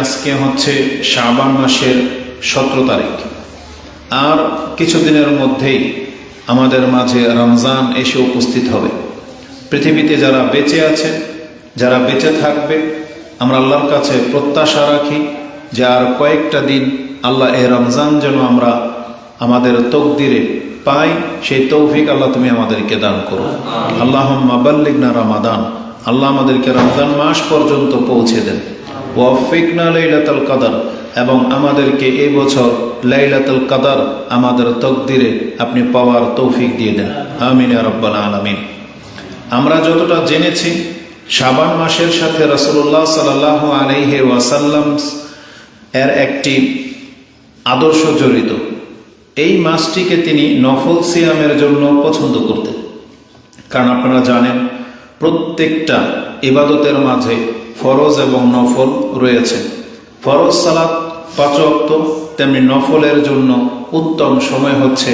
আজকে হচ্ছে শাবান মাসের 17 তারিখ, আর কিছুদিনের মধ্যেই আমাদের মাঝে রমজান এসে উপস্থিত হবে। পৃথিবীতে যারা বেঁচে আছে, যারা বেঁচে থাকবে, আমরা আল্লাহর কাছে প্রত্যাশা রাখি যে আর কয়েকটা দিন আল্লাহ এই রমজান যেন আমরা আমাদের তকদিরে পাই, সেই তৌফিক আল্লাহ তুমি আমাদেরকে দান করো। আল্লাহুম্মা বাল্লিগনা রমাদান, আল্লাহ আমাদেরকে রমজান মাস পর্যন্ত পৌঁছে দেন। ওয়াফিকনা লাইলাতুল কদর, এবং আমাদেরকে এই বছর লাইলাতুল কদর আমাদের তকদিরে আপনি পাওয়ার তৌফিক দিয়ে দেন। আমিন ইয়া রাব্বাল আলামিন। আমরা যতটা জেনেছি, শাবান মাসের সাথে রাসূলুল্লাহ সাল্লাল্লাহু আলাইহি ওয়াসাল্লাম এর একটি আদর্শ জড়িত। এই মাসটিকে তিনি নফল সিয়ামের জন্য পছন্দ করতেন, কারণ আপনারা জানেন প্রত্যেকটা ইবাদতের মাঝে ফরজ এবং নফল রয়েছে। ফরজ সালাত 5 ওয়াক্ত, তেমনি নফলের জন্য উত্তম সময় হচ্ছে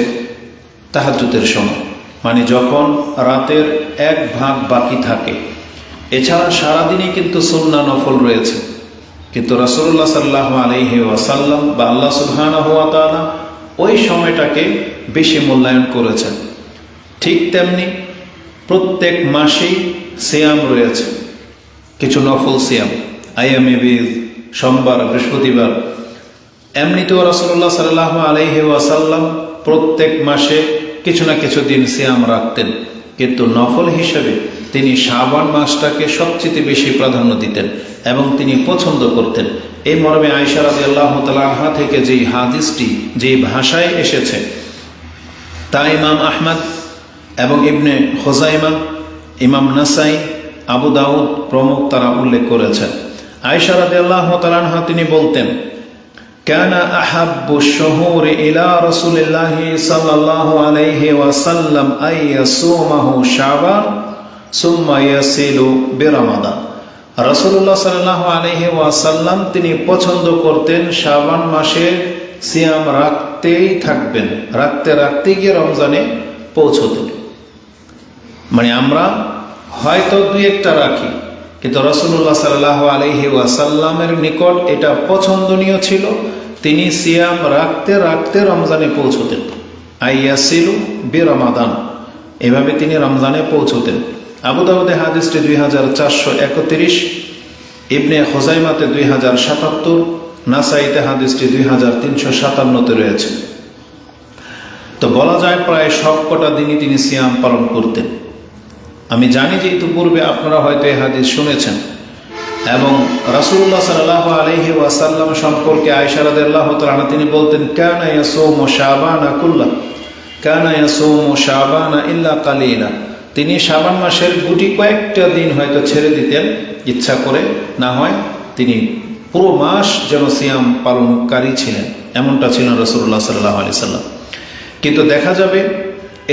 তাহাজ্জুদের সময়, মানে যখন রাতের 1 ভাগ বাকি থাকে। এছাড়া সারাদিনই কিন্তু সুন্নাহ নফল রয়েছে, কিন্তু রাসূলুল্লাহ সাল্লাল্লাহু আলাইহি ওয়াসাল্লাম বা আল্লাহ সুবহানাহু ওয়া তাআলা ওই সময়টাকে বেশি মূল্যায়ন করেছেন। ঠিক তেমনি প্রত্যেক মাসেই সিয়াম রয়েছে, কিছু নফল সিয়াম, আইয়ামে বীজ, সোমবার, বৃহস্পতিবার। এমনিতেও রাসূলুল্লাহ সাল্লাল্লাহু আলাইহি ওয়াসাল্লাম প্রত্যেক মাসে কিছু না কিছু দিন সিয়াম রাখতেন, কিন্তু নফল হিসেবে তিনি শাবান মাসটাকে সবচেয়ে বেশি প্রাধান্য দিতেন এবং তিনি পছন্দ করতেন। এই মর্মে আয়েশা রাদিয়াল্লাহু তাআলা আনহা থেকে যেই হাদিসটি যেই ভাষায় এসেছে, তা ইমাম আহমদ এবং ইবনে খুজাইমা, ইমাম নাসাই, আবু দাউদ প্রমুখ তারা উল্লেখ করেছেন। আয়েশা রাদিয়াল্লাহু তাআলা আনহা তিনি বলতেন, কানা আহাব্বু শুহুরি ইলা রাসূলিল্লাহি সাল্লাল্লাহু আলাইহি ওয়াসাল্লাম আইয়াসুমাহু শাবান সুম্মা ইয়াসিলু বিরমাদান। রাসূলুল্লাহ সাল্লাল্লাহু আলাইহি ওয়াসাল্লাম তিনি পছন্দ করতেন শাবান মাসে সিয়াম রাখতেই থাকবেন, রাখতে রাখতে গিয়ে রমজানে পৌঁছতেন। মানে আমরা হয়তো 2-1টা রাখি, কিন্তু রাসূলুল্লাহ সাল্লাল্লাহু আলাইহি ওয়াসাল্লামের নিকট এটা পছন্দনীয় ছিল, তিনি সিয়াম রাখতে রাখতে রমজানে পৌঁছতেন। আইয়াসিলু বিরমাদান, এভাবে তিনি রমজানে পৌঁছতেন। আবু দাউদে হাদিসটি 2431, ইবনে খুজাইমাতে 2077, নাসাইতে হাদিসটি 2357-তে রয়েছে। তো বলা যায় প্রায় সব কটা দিনই তিনি সিয়াম পালন করতেন। আমি জানি যে ইতিপূর্বে আপনারা হয়তো এই হাদিস শুনেছেন, এবং রাসূলুল্লাহ সাল্লাল্লাহু আলাইহি ওয়াসাল্লাম সম্পর্কে আয়েশা রাদিয়াল্লাহু তাআলা আনহা তিনি বলতেন, কানা ইয়াসুমু শাবানা কুল্লা, কানা ইয়াসুমু শাবানা ইল্লা কালিলা। তিনি শাবান মাসের গুটি কয়েকটা দিন হয়তো ছেড়ে দিতেন ইচ্ছা করে, না হয় তিনি পুরো মাস যেন সিয়াম পালনকারী ছিলেন, এমনটা ছিলেন রাসূলুল্লাহ সাল্লাল্লাহু আলাইহি সাল্লাম। কিন্তু দেখা যাবে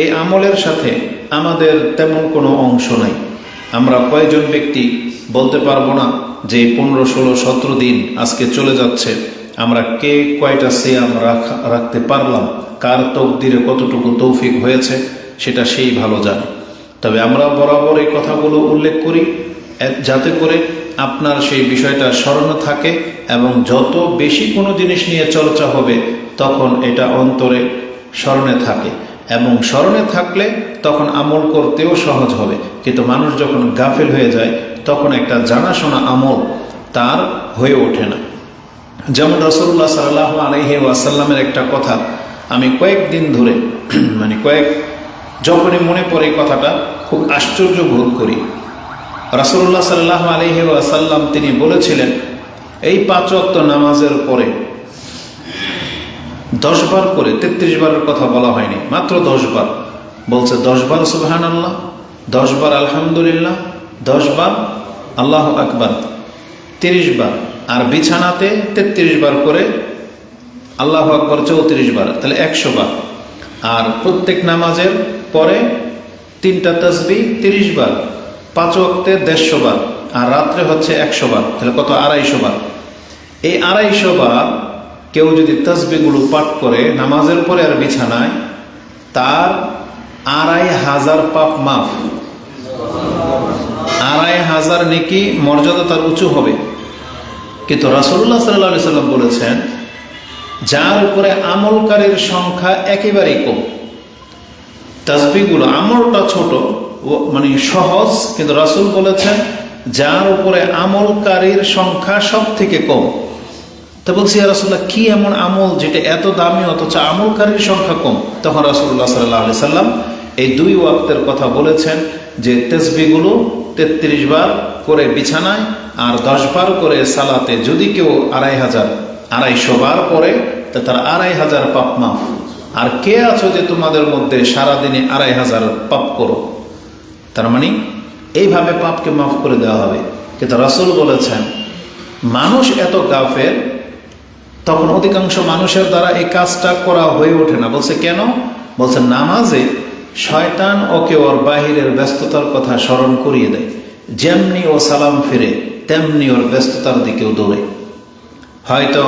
এই আমলের সাথে আমাদের তেমন কোনো অংশ নাই। আমরা কয়েকজন ব্যক্তি বলতে পারবো না যে 15, 16, 17 দিন আজকে চলে যাচ্ছে, আমরা কে কয়টা সিয়াম রাখতে পারলাম, কার তকদিরে কতটুকু তৌফিক হয়েছে সেটা সেই ভালো জানে। তবে আমরা বরাবর এই কথাগুলো উল্লেখ করি যাতে করে আপনার সেই বিষয়টা স্মরণে থাকে, এবং যত বেশি কোনো জিনিস নিয়ে চর্চা হবে তখন এটা অন্তরে স্মরণে থাকে, এবং স্মরণে থাকলে তখন আমল করতেও সহজ হবে। কিন্তু মানুষ যখন গাফিল হয়ে যায় তখন একটা জানাশোনা আমল তার হয়ে ওঠে না। যেমন রাসূলুল্লাহ সাল্লাল্লাহু আলাইহি ওয়াসাল্লামের একটা কথা আমি কয়েকদিন ধরে যখনই মনে পড়ে কথাটা খুব আশ্চর্য বোধ করি। রাসূলুল্লাহ সাল্লাল্লাহু আলাইহি ওয়াসাল্লাম তিনি বলেছিলেন, এই 5 ওয়াক্ত নামাজের পরে 10 বার করে, 33 বারের কথা বলা হয়নি, মাত্র 10 বার বলছে। 10 বার সুবহানাল্লাহ, 10 বার আলহামদুলিল্লাহ, 10 বার আল্লাহু আকবার, 30 বার, আর বিছানাতে 33 বার করে আল্লাহু আকবার 34 বার, তাহলে 100 বার। আর প্রত্যেক নামাজের পরে 3টা তাসবিহ 30 বার, 5 ওয়াক্তে 150 বার, আর রাত্রে হচ্ছে 100 বার, তাহলে কত? 250 বার। এই 250 বার কেউ যদি তাসবিহগুলো পাঠ করে নামাজের পরে আর বিছানায়, তার 2500 পাপ মাফ, 2500 নেকি মর্যাদা তার উঁচু হবে। কিন্তু রাসূলুল্লাহ সাল্লাল্লাহু আলাইহি সাল্লাম বলেছেন যার উপরে আমলকারীর সংখ্যা একেবারেই কম। তাসবিহগুলো আমলটা ছোট, মানে সহজ, কিন্তু রাসূল বলেছেন যার উপরে আমলকারীর সংখ্যা সব থেকে কম। তা বলছি, ইয়া রাসূলুল্লাহ, কি এমন আমল যেটা এত দামি অথচ আমলকারীর সংখ্যা কম? তখন রাসূলুল্লাহ সাল্লাল্লাহু আলাইহি সাল্লাম এই 2 ওয়াক্তের কথা বলেছেন যে তাসবিহগুলো 33 বার করে বিছানায় আর 10 বার করে সালাতে যদি কেউ 250 বার পড়ে তা তার 2500 পাপ মাফ। আর কে আছো যে তোমাদের মধ্যে সারাদিনে 2500 পাপ করো? তার মানে এইভাবে পাপকে মাফ করে দেওয়া হবে। কিন্তু রাসূল বলেছেন মানুষ এত গাফেল, তখন অধিকাংশ মানুষের দ্বারা এই কাজটা করা হয়ে ওঠে না। বলছে কেন? বলছে নামাজে শয়তান ওকে ওর বাহিরের ব্যস্ততার কথা স্মরণ করিয়ে দেয়, যেমনি ও সালাম ফিরে তেমনি ওর ব্যস্ততার দিকেও দৌড়ে। হয়তো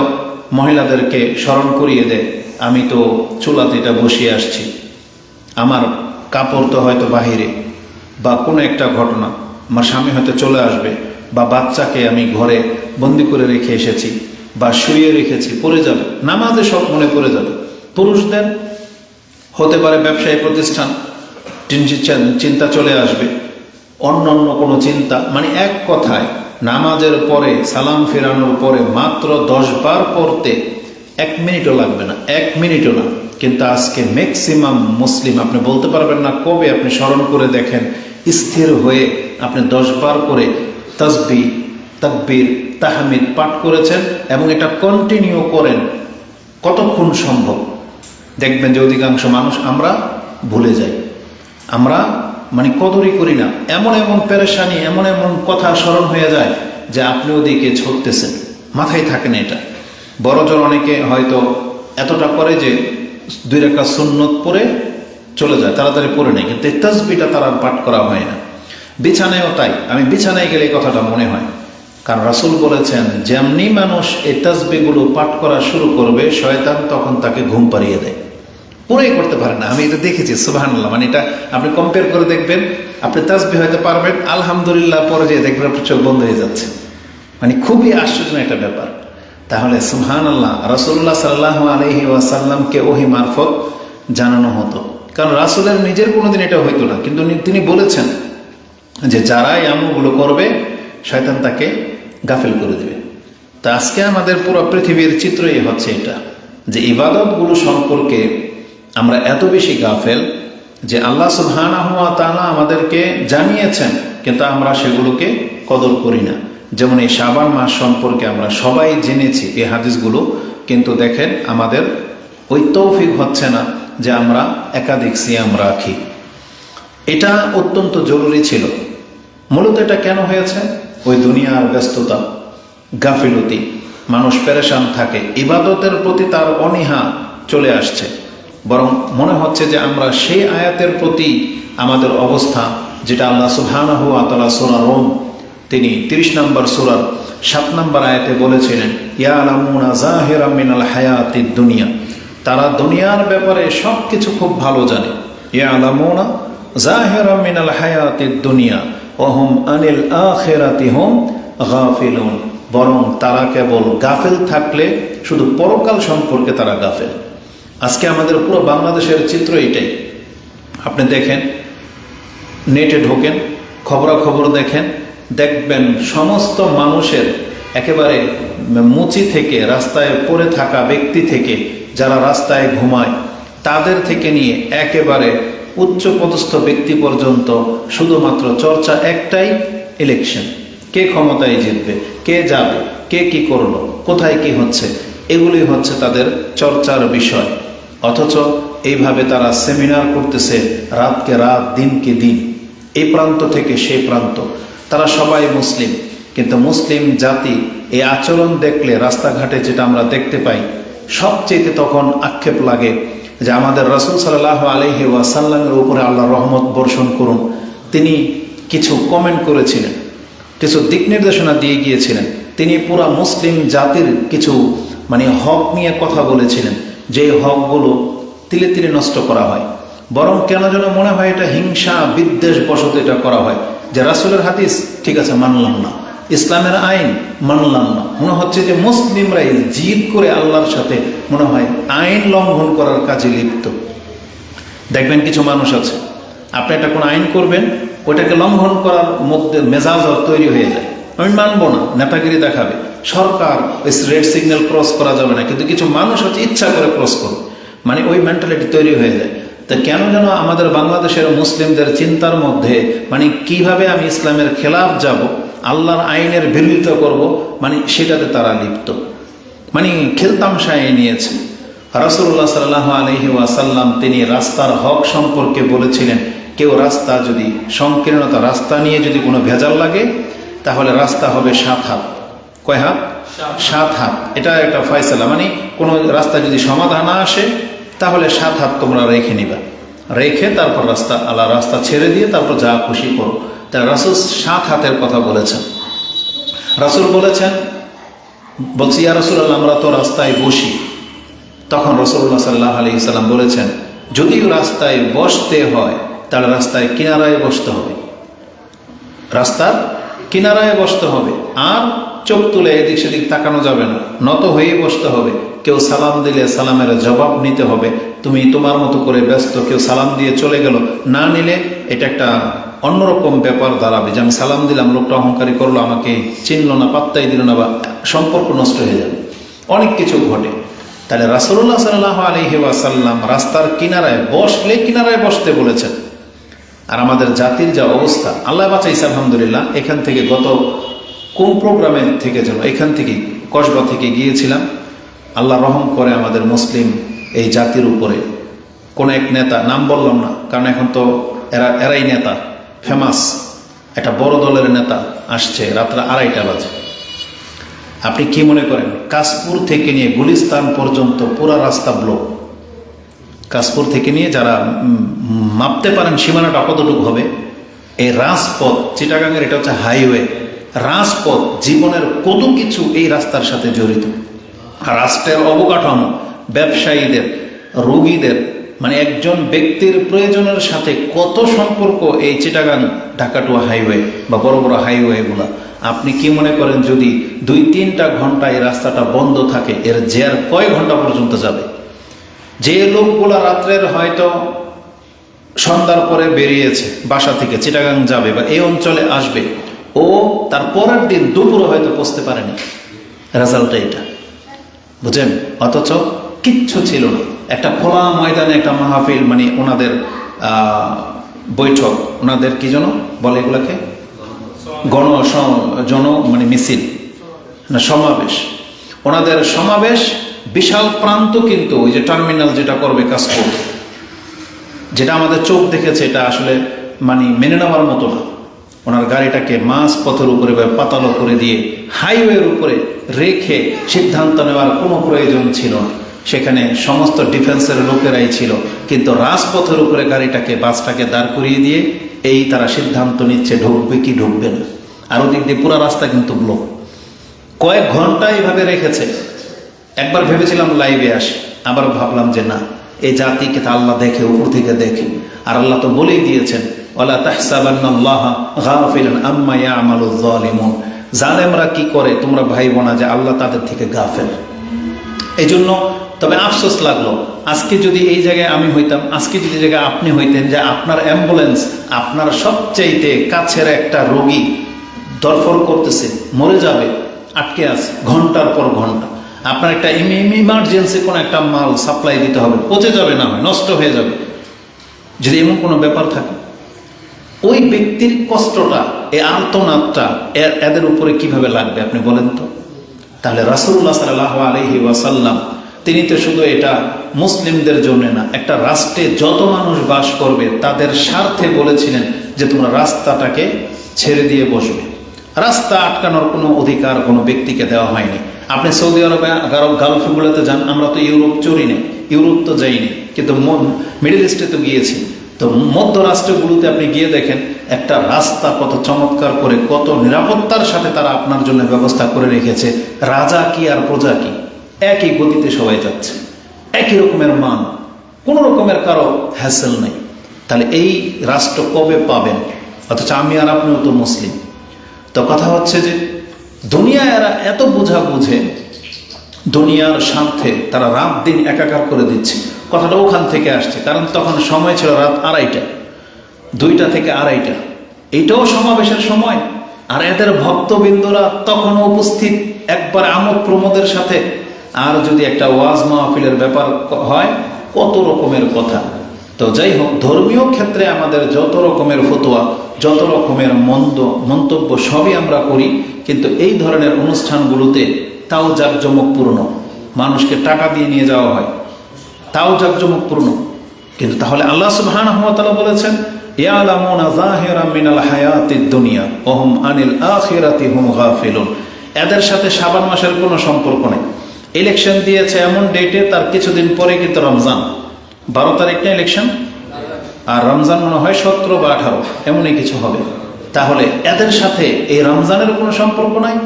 মহিলাদেরকে স্মরণ করিয়ে দেয়, আমি তো চুলাতে এটা বসিয়ে আসছি, আমার কাপড় তো হয়তো বাহিরে, বা কোনো একটা ঘটনা, আমার স্বামী হয়তো চলে আসবে, বা বাচ্চাকে আমি ঘরে বন্দি করে রেখে এসেছি বা শুয়ে রেখেছি, পড়ে যাবে, নামাজে সব মনে পড়ে যাবে। পুরুষদের হতে পারে ব্যবসায়ী প্রতিষ্ঠান, চিন্তা চলে আসবে, অন্য কোনো চিন্তা। মানে এক কথায় নামাজের পরে সালাম ফেরানোর পরে মাত্র 10 বার পড়তে 1 মিনিটও লাগবে না, 1 মিনিটও না। কিন্তু আজকে ম্যাক্সিমাম মুসলিম, আপনি বলতে পারবেন না কবে আপনি স্মরণ করে দেখেন স্থির হয়ে আপনি 10 বার করে তাসবিহ, তাকবীর, তাহমিদ পাঠ করেছেন এবং এটা কন্টিনিউ করেন কতক্ষণ সম্ভব। দেখবেন যে অধিকাংশ মানুষ আমরা ভুলে যাই, আমরা মানে কদরই করি না। এমন এমন পেরেশানি, এমন এমন কথা স্মরণ হয়ে যায় যে আপনি ওদিকে ছুটতেছেন, মাথায় থাকে না এটা। বড়জোর অনেকে হয়তো এতটা করে যে 2 রাকাত সুন্নত পড়ে চলে যায়, তাড়াতাড়ি পড়ে নেয়, কিন্তু এই তাসবিহটা তারা পাঠ করা হয় না। বিছানায়ও তাই, আমি বিছানায় গেলে এই কথাটা মনে হয়, কারণ রাসূল বলেছেন যেমনি মানুষ এই তাসবিহগুলো পাঠ করা শুরু করবে শয়তান তখন তাকে ঘুম পাড়িয়ে দেয়, পুরোই করতে পারে না। আমি এটা দেখেছি, সুবহানাল্লাহ। মানে এটা আপনি কম্পেয়ার করে দেখবেন, আপনি তাসবিহ হয়তো পারবেন, আলহামদুলিল্লাহ পরে যেয়ে দেখবেন আপনার চোখ বন্ধ হয়ে যাচ্ছে। মানে খুবই আশ্চর্য একটা ব্যাপার। তাহলে সুবহানাল্লাহ, রাসূলুল্লাহ সাল্লাল্লাহু আলাইহি ওয়াসাল্লামকে ওহী মারফত জানানো হতো, কারণ রাসূলের নিজের কোনোদিন এটা হইতো না, কিন্তু তিনি বলেছেন যে যারা এই আমলগুলো করবে শয়তান তাকে গাফেল করে দেবে। তা আজকে আমাদের পুরো পৃথিবীর চিত্রই হচ্ছে এটা, যে ইবাদতগুলো সম্পর্কে আমরা এত বেশি গাফেল যে আল্লাহ সুবহানাহু ওয়া তাআলা আমাদেরকে জানিয়েছেন, কিন্তু আমরা সেগুলোকে কদর করি না। যেমন এই শাবান মাস সম্পর্কে আমরা সবাই জেনেছি এই হাদিসগুলো, কিন্তু দেখেন আমাদের ওই তৌফিক হচ্ছে না যে আমরা একাধিক সিয়াম রাখি। এটা অত্যন্ত জরুরি ছিল। মূলত এটা কেন হয়েছে? ওই দুনিয়ার ব্যস্ততা, গাফিলতি, মানুষ পেরেশান থাকে, ইবাদতের প্রতি তার অনীহা চলে আসছে। বরং মনে হচ্ছে যে আমরা সেই আয়াতের প্রতি আমাদের অবস্থা, যেটা আল্লাহ সুবহানাহু ওয়া তাআলা সূরা রুম তিনি 30 নম্বর সূরার 7 নম্বর আয়াতে বলেছিলেন, ইয়ালামুনা যাহিরাম মিনাল হায়াতিদ দুনিয়া, তারা দুনিয়ার ব্যাপারে সব কিছু খুব ভালো জানে। ইয়ালামুনা যাহিরাম মিনাল হায়াতিদ দুনিয়া ওয়া হুম আনিল আখিরাতি হুম গাফিলুন, বরং তারা কেবল গাফেল থাকলে শুধু পরকাল সম্পর্কে তারা গাফেল। আজকে আমাদের পুরো বাংলাদেশের চিত্র এটাই। আপনি দেখেন, নেটে ঢোকেন, খবরাখবর দেখেন, দেখবেন সমস্ত মানুষের একেবারে মুচি থেকে, রাস্তায় পড়ে থাকা ব্যক্তি থেকে, যারা রাস্তায় ঘুমায় তাদের থেকে নিয়ে একেবারে উচ্চপদস্থ ব্যক্তি পর্যন্ত শুধুমাত্র চর্চা একটাই, ইলেকশন। কে ক্ষমতায় জিতবে, কে যাবে, কে কি করলো, কোথায় কি হচ্ছে, এগুলি হচ্ছে তাদের চর্চার বিষয়। অথচ এইভাবে তারা সেমিনার করতেছে রাতকে রাত, দিনকে দিন, এই প্রান্ত থেকে সেই প্রান্ত। তারা সবাই মুসলিম, কিন্তু মুসলিম জাতি এই আচরণ দেখলে রাস্তাঘাটে যেটা আমরা দেখতে পাই, সবচেয়ে তখন আক্ষেপ লাগে যে আমাদের রাসূল সাল্লাল্লাহু আলাইহি ওয়াসাল্লামের উপরে আল্লাহ রহমত বর্ষণ করুন। তিনি কিছু কমেন্ট করেছিলেন, কিছু দিক নির্দেশনা দিয়ে গিয়েছিলেন। তিনি পুরা মুসলিম জাতির কিছু মানে হক নিয়ে কথা বলেছিলেন, যে হকগুলো তিলে তিলে নষ্ট করা হয়। বরং কেন যেন মনে হয় এটা হিংসা বিদ্বেষ বশত এটা করা হয়, যে রাসূলের হাদিস ঠিক আছে মানলাম না, ইসলামের আইন মানলাম না, মনে হচ্ছে যে মুসলিমরাই জিদ করে আল্লাহর সাথে মনে হয় আইন লঙ্ঘন করার কাজে লিপ্ত। দেখবেন কিছু মানুষ আছে, আপনি একটা কোনো আইন করবেন, ওইটাকে লঙ্ঘন করার মধ্যে মেজাজ তৈরি হয়ে যায়, আমি মানবো না, নেতাগিরি দেখাবে, সরকার রেড সিগন্যাল ক্রস করা যাবে না, কিন্তু কিছু মানুষ হচ্ছে ইচ্ছা করে ক্রস করবে, মানে ওই মেন্টালিটি তৈরি হয়ে যায়। তা কেন যেন আমাদের বাংলাদেশের মুসলিমদের চিন্তার মধ্যে মানে কিভাবে আমি ইসলামের খেলাফ যাব, আল্লাহর আইনের বিরোধিতা করব, মানে সেটাতে তারা লিপ্ত, মানে খেলতামশায় নিয়েছে। রাসূলুল্লাহ সাল্লাল্লাহু আলাইহি ওয়াসাল্লাম তিনি রাস্তার হক সম্পর্কে বলেছিলেন, কেউ রাস্তা যদি সংকীর্ণতা, রাস্তা নিয়ে যদি কোনো ভেজাল লাগে তাহলে রাস্তা হবে 7 হাত। কয় হাত? 7 হাত। এটা একটা ফয়সালা, মানে কোনো রাস্তা যদি সমাধান না আসে তাহলে 7 হাত তোমরা রেখে নিবা, রেখে তারপর রাস্তা ছেড়ে দিয়ে তারপর যা খুশি করো। তাহলে রাসূল 7 হাতের কথা বলেছেন। রাসূল বলেছেন, বলছি ইয়া রাসূলুল্লাহ আমরা তো রাস্তায় বসি। তখন রাসূলুল্লাহ সাল্লাল্লাহু আলাইহি সাল্লাম বলেছেন, যদি রাস্তায় বসতে হয় তাহলে রাস্তায় কিনারায় বসতে হবে, রাস্তার কিনারায় বসতে হবে, আর চোখ তুলে এদিক সেদিক তাকানো যাবে না, নত হয়ে বসতে হবে। কেউ সালাম দিলে সালামের জবাব নিতে হবে, তুমি তোমার মতো করে ব্যস্ত, কেউ সালাম দিয়ে চলে গেল, না নিলে এটা একটা অন্যরকম ব্যাপার দাঁড়াবে, যে আমি সালাম দিলাম, লোকটা অহংকারী করলো, আমাকে চিনলো না, পাত্তাই দিল না, বা সম্পর্ক নষ্ট হয়ে যাবে, অনেক কিছু ঘটে। তাহলে রাসূলুল্লাহ সাল্লাল্লাহু আলাইহি ওয়াসাল্লাম রাস্তার কিনারায় বসলে কিনারায় বসতে বলেছেন। আর আমাদের জাতির যা অবস্থা, আল্লাহ বাঁচাইছে আলহামদুলিল্লাহ। এখান থেকে গত কোন প্রোগ্রামে থেকে যেন এখান থেকে কসবা থেকে গিয়েছিলাম, আল্লাহ রহম করে আমাদের মুসলিম এই জাতির উপরে কোন এক নেতা, নাম বললাম না কারণ এখন তো এরাই নেতা, ফেমাস একটা বড় দলের নেতা আসছে রাত্রে 2:30 বাজে। আপনি কি মনে করেন কাশপুর থেকে নিয়ে গুলিস্তান পর্যন্ত পুরা রাস্তা ব্লক। কাশপুর থেকে নিয়ে যারা মাপতে পারেন সীমানাটা কতটুকু হবে, এই রাজপথ, চিটাগাংয়ের এটা হচ্ছে হাইওয়ে, রাজপথ, জীবনের কত কিছু এই রাস্তার সাথে জড়িত। রাষ্ট্রের অবকাঠামো, ব্যবসায়ীদের, রোগীদের, মানে একজন ব্যক্তির প্রয়োজনের সাথে কত সম্পর্ক এই চিটাগাং ঢাকাটুয়া হাইওয়ে বা বড় বড় হাইওয়েগুলা। আপনি কি মনে করেন যদি 2-3টা ঘন্টা এই রাস্তাটা বন্ধ থাকে, এর জের কয় ঘন্টা পর্যন্ত যাবে? যে লোকগুলা রাত্রের হয়তো সন্ধ্যার পরে বেরিয়েছে বাসা থেকে, চিটাগাং যাবে বা এই অঞ্চলে আসবে, ও তার পরের দিন দুপুরে হয়তো পৌঁছতে পারেনি। রেজাল্টটা এটা বুঝেন। অথচ কিচ্ছু ছিল না, একটা খোলা ময়দানে একটা মাহফিল, মানে ওনাদের বৈঠক, ওনাদের কি যেন বলে এগুলাকে, মানে মিছিল না সমাবেশ, ওনাদের সমাবেশ, বিশাল প্রান্ত, কিন্তু ওই যে টার্মিনাল যেটা করবে কাশপুর, যেটা আমাদের চোখ দেখেছে, এটা আসলে মানে মেনে নেওয়ার মতো না। ওনার গাড়িটাকে মাঝ পথের উপরে বা পাতালো করে দিয়ে হাইওয়ের উপরে রেখে সিদ্ধান্ত নেওয়ার কোনো প্রয়োজন ছিল না। সেখানে সমস্ত ডিফেন্সের লোকেরাই ছিল, কিন্তু রাজপথের উপরে গাড়িটাকে, বাসটাকে দাঁড় করিয়ে দিয়ে এই তারা সিদ্ধান্ত নিচ্ছে ঢুকবে কি ঢুকবে না। আর ওদিক দিয়ে পুরো রাস্তা কিন্তু ব্লক, কয়েক ঘন্টা এইভাবে রেখেছে। একবার ভেবেছিলাম লাইভে আসি, আবার ভাবলাম যে না, এই জাতিকে তো আল্লাহ দেখে, উপর থেকে দেখে, আর আল্লাহ তো বলেই দিয়েছেন, ওয়ালা তাহসাবান্নাল্লাহা গাফিলান আম্মা ইয়ামালুয যালিমুন, জালেমরা কি করে তোমরা ভাইবো না যে আল্লাহ তাদের থেকে গাফেল। এই জন্য তবে আফসোস লাগলো, আজকে যদি এই জায়গায় আমি হইতাম, আজকে যদি জায়গায় আপনি হইতেন, যে আপনার অ্যাম্বুলেন্স, আপনার সবচাইতে কাছের একটা রোগী দরফর করতেছে, মরে যাবে, আটকে আছে ঘন্টার পর ঘন্টা, আপনার একটা ইমার্জেন্সি কোনো একটা মাল সাপ্লাই দিতে হবে, পচে যাবে, না হয় নষ্ট হয়ে যাবে, যদি এমন কোনো ব্যাপার থাকে, ওই ব্যক্তির কষ্টটা, এই আর্তনাদটা এদের উপরে কিভাবে লাগবে আপনি বলেন তো। তাহলে রাসূলুল্লাহ সাল্লাল্লাহু আলাইহি ওয়াসাল্লাম তিনি তো শুধু এটা মুসলিমদের জন্য না, একটা রাষ্ট্রে যত মানুষ বাস করবে তাদের স্বার্থে বলেছিলেন যে তোমরা রাস্তাটাকে ছেড়ে দিয়ে বসবে। রাস্তা আটকানোর কোনো অধিকার কোনো ব্যক্তিকে দেওয়া হয়নি। আপনি সৌদি আরবে, গালফগুলোতে যান, আমরা তো ইউরোপ চড়ি নেই, ইউরোপ তো যাইনি, কিন্তু মিডল ইস্টে তো গিয়েছি। তো মধ্যরাষ্ট্রগুলোতে আপনি গিয়ে দেখেন একটা রাস্তা কত চমৎকার করে, কত নিরাপত্তার সাথে তারা আপনার জন্য ব্যবস্থা করে রেখেছে। রাজা কি আর প্রজা কি, একই গতিতে সবাই যাচ্ছে, একই রকমের মান, কোনো রকমের কারো হ্যাসেল নেই। তাহলে এই রাষ্ট্র কবে পাবেন? অথচ আমি আর আপনিও তো মুসলিম। তো কথা হচ্ছে যে দুনিয়া এরা এত বোঝা বুঝে, দুনিয়ার স্বার্থে তারা রাত দিন একাকার করে দিচ্ছে। কথাটা ওখান থেকে আসছে, কারণ তখন সময় ছিল রাত 2:30, 2টা থেকে 2:30, এইটাও সমাবেশের সময়। আর এদের ভক্তবৃন্দরা তখনও উপস্থিত একবার আমোদ প্রমোদের সাথে। আর যদি একটা ওয়াজ মাহফিলের ব্যাপার হয়, কত রকমের কথা। তো যাই হোক, ধর্মীয় ক্ষেত্রে আমাদের যত রকমের ফতোয়া, যত রকমের মন্তব্য সবই আমরা করি, কিন্তু এই ধরনের অনুষ্ঠানগুলোতে তাও জাঁকজমকপূর্ণ, মানুষকে টাকা দিয়ে নিয়ে যাওয়া হয়, তাও জাঁকজমকপূর্ণ। কিন্তু তাহলে আল্লাহ সুবহানাহু ওয়া তাআলা বলেছেন, ইয়ালামুনা যাহিরাম মিনাল হায়াতিদ দুনিয়া ওয়া হুম আনিল আখিরাতি হুম গাফিলুন। এদের সাথে শাবান মাসের কোনো সম্পর্ক নেই। ইলেকশন দিয়েছে এমন ডেটে, তার কিছুদিন পরে কিন্তু রমজান, 12 তারিখ না ইলেকশন, আর রমজান মনে হয় 17 বা 18, এমনই কিছু হবে। তাহলে এদের সাথে এই রমজানের কোনো সম্পর্ক নাই,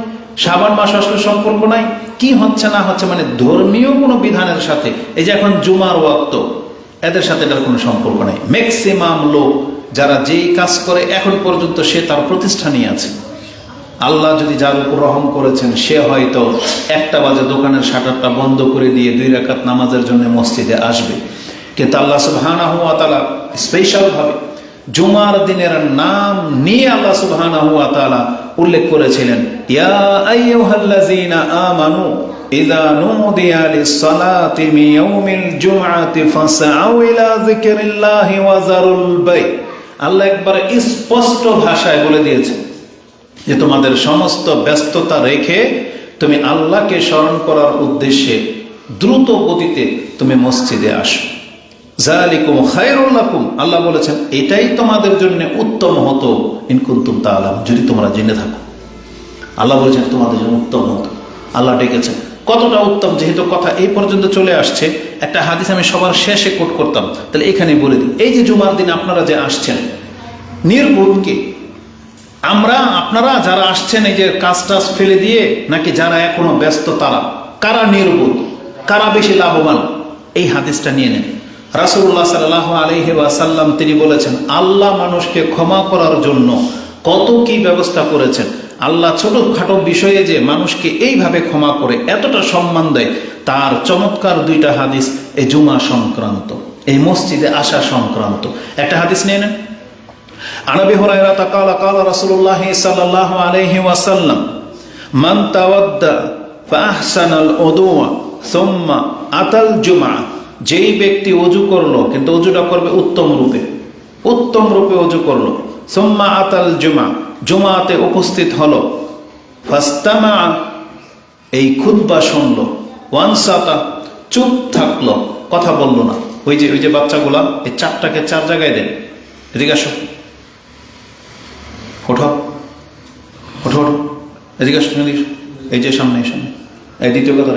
শাবান মাস আসলে সম্পর্ক নাই। কি হচ্ছে না হচ্ছে মানে ধর্মীয় কোনো বিধানের সাথে, এই যে এখন জুমার ওয়াক্ত, এদের সাথে এটার কোনো সম্পর্ক নাই। ম্যাক্সিমাম লোক যারা যেই কাজ করে এখন পর্যন্ত সে তার প্রতিষ্ঠানই আছে। আল্লাহ যদি যার উপর রহম করেছেন, সে হয়তো 1টা বাজে দোকানের শাটারটা বন্ধ করে দিয়ে 2 রাকাত নামাজের জন্য মসজিদে আসবে। কিন্তু আল্লাহ সুবহানাহু ওয়া তাআলা স্পেশাল ভাবে জুমার দিনের নাম নিয়ে আল্লাহ সুবহানাহু ওয়া তাআলা উল্লেখ করেছিলেন, ইয়া আইয়ুহাল্লাযীনা আমানু ইযা নুদিয়া লিস-সালাতি মিন ইয়াউমিল জুমআতি ফাসআউ ইলা যিকরিল্লাহি ওয়া যারুল বাই। আল্লাহ একবারে স্পষ্ট ভাষায় বলে দিয়েছেন যে তোমাদের সমস্ত ব্যস্ততা রেখে তুমি আল্লাহকে স্মরণ করার উদ্দেশ্যে দ্রুত গতিতে তুমি মসজিদে আসো। যালিকুম খায়রুল লাকুম, আল্লাহ বলেছেন এটাই তোমাদের জন্য উত্তম হতো, ইন কুনতুম তাআলামুন, যদি তোমরা জেনে থাকো। আল্লাহ বলেছেন তোমাদের জন্য উত্তম হতো। আল্লাহ ডেকেছেন, কতটা উত্তম, যেহেতু কথা এই পর্যন্ত চলে আসছে, একটা হাদিস আমি সবার শেষে কোট করতাম, তাহলে এখানে বলে দিই। এই যে জুমার দিন আপনারা যে আসছেন, নির্বোধকে আপনারা যারা আসছেন এই যে কাজ টাজ ফেলে দিয়ে, নাকি যারা এখনো ব্যস্ত, তারা কারা নির্বোধ, কারা বেশি লাভবান, এই হাদিসটা নিয়ে নেন। রাসূলুল্লাহ সাল্লাল্লাহু আলাইহি ওয়াসাল্লাম তিনি বলেছেন, আল্লাহ মানুষকে ক্ষমা করার জন্য কত কি ব্যবস্থা করেছেন। আল্লাহ ছোটখাটো বিষয়ে যে মানুষকে এইভাবে ক্ষমা করে, এতটা সম্মান দেয়, তার চমৎকার 2টা হাদিস এই জুমা সংক্রান্ত, এই মসজিদে আসা সংক্রান্ত। একটা হাদিস নিয়ে নেন। আন আবি হুরায়রা ক্বালা ক্বালা রাসূলুল্লাহ সাল্লাল্লাহু আলাইহি ওয়াসাল্লাম, মান তাওয়াদ্দা ফাহসানাল উদুয়া সুম্মা আতাল জুমআ, যেই ব্যক্তি ওযু করলো, কিন্তু ওযুটা করবে উত্তম রূপে ওযু করলো, সুম্মা আতাল জুমআ, জুমাতে উপস্থিত হলো, ফাস্তামা, এই খুতবা শুনলো, ওয়ানসাতা, চুপ থাকলো, কথা বললো না। ওই যে বাচ্চাগুলা, এই 4টাকে 4 জায়গায় দেন, এদিকে আসো, ওঠো, এদিকে আসো, এই যে সামনে, এই দ্বিতীয় কথা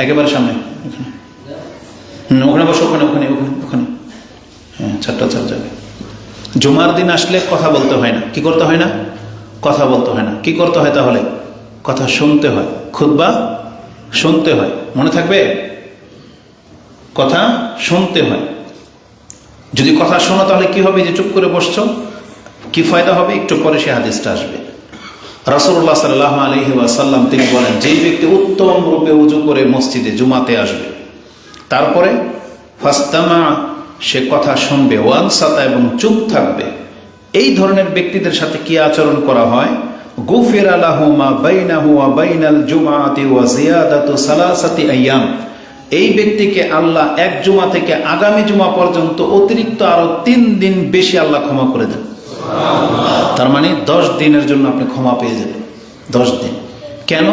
একেবারে সামনে, ওখানে বসো, ওখানে, হ্যাঁ, 4টা 4 জায়গায়। জুমার দিন আসলে কথা বলতে হয় না। কি করতে হয় না? কথা বলতে হয় না। কি করতে হয় তাহলে? কথা শুনতে হয়, খুতবা শুনতে হয়। মনে থাকবে? কথা শুনতে হয়। যদি কথা শোনো তাহলে কি হবে? যে চুপ করে বসছো, কি ফায়দা হবে? একটু পরে সে হাদিসটা আসবে। রাসূলুল্লাহ সাল্লাল্লাহু আলাইহি ওয়াসাল্লাম তিনি বলেন, যেই ব্যক্তি উত্তম রূপে ওযু করে মসজিদে জুমাতে আসবে, তারপরে ফাস্তামা, সে কথা শুনবে, ওয়ানসাতা, এবং চুপ থাকবে, এই ধরনের ব্যক্তিদের সাথে কি আচরণ করা হয়? গুফিরা লাহু মা বাইনাহু ওয়া বাইনাল জুমআতি ওয়া জিয়াদাতু সালাসাতি আইয়াম, এই ব্যক্তিকে আল্লাহ এক জুমা থেকে আগামী জুমা পর্যন্ত অতিরিক্ত আরো 3 দিন বেশি আল্লাহ ক্ষমা করে দেন। তার মানে 10 দিনের জন্য আপনি ক্ষমা পেয়ে যাবেন। 10 দিন কেন?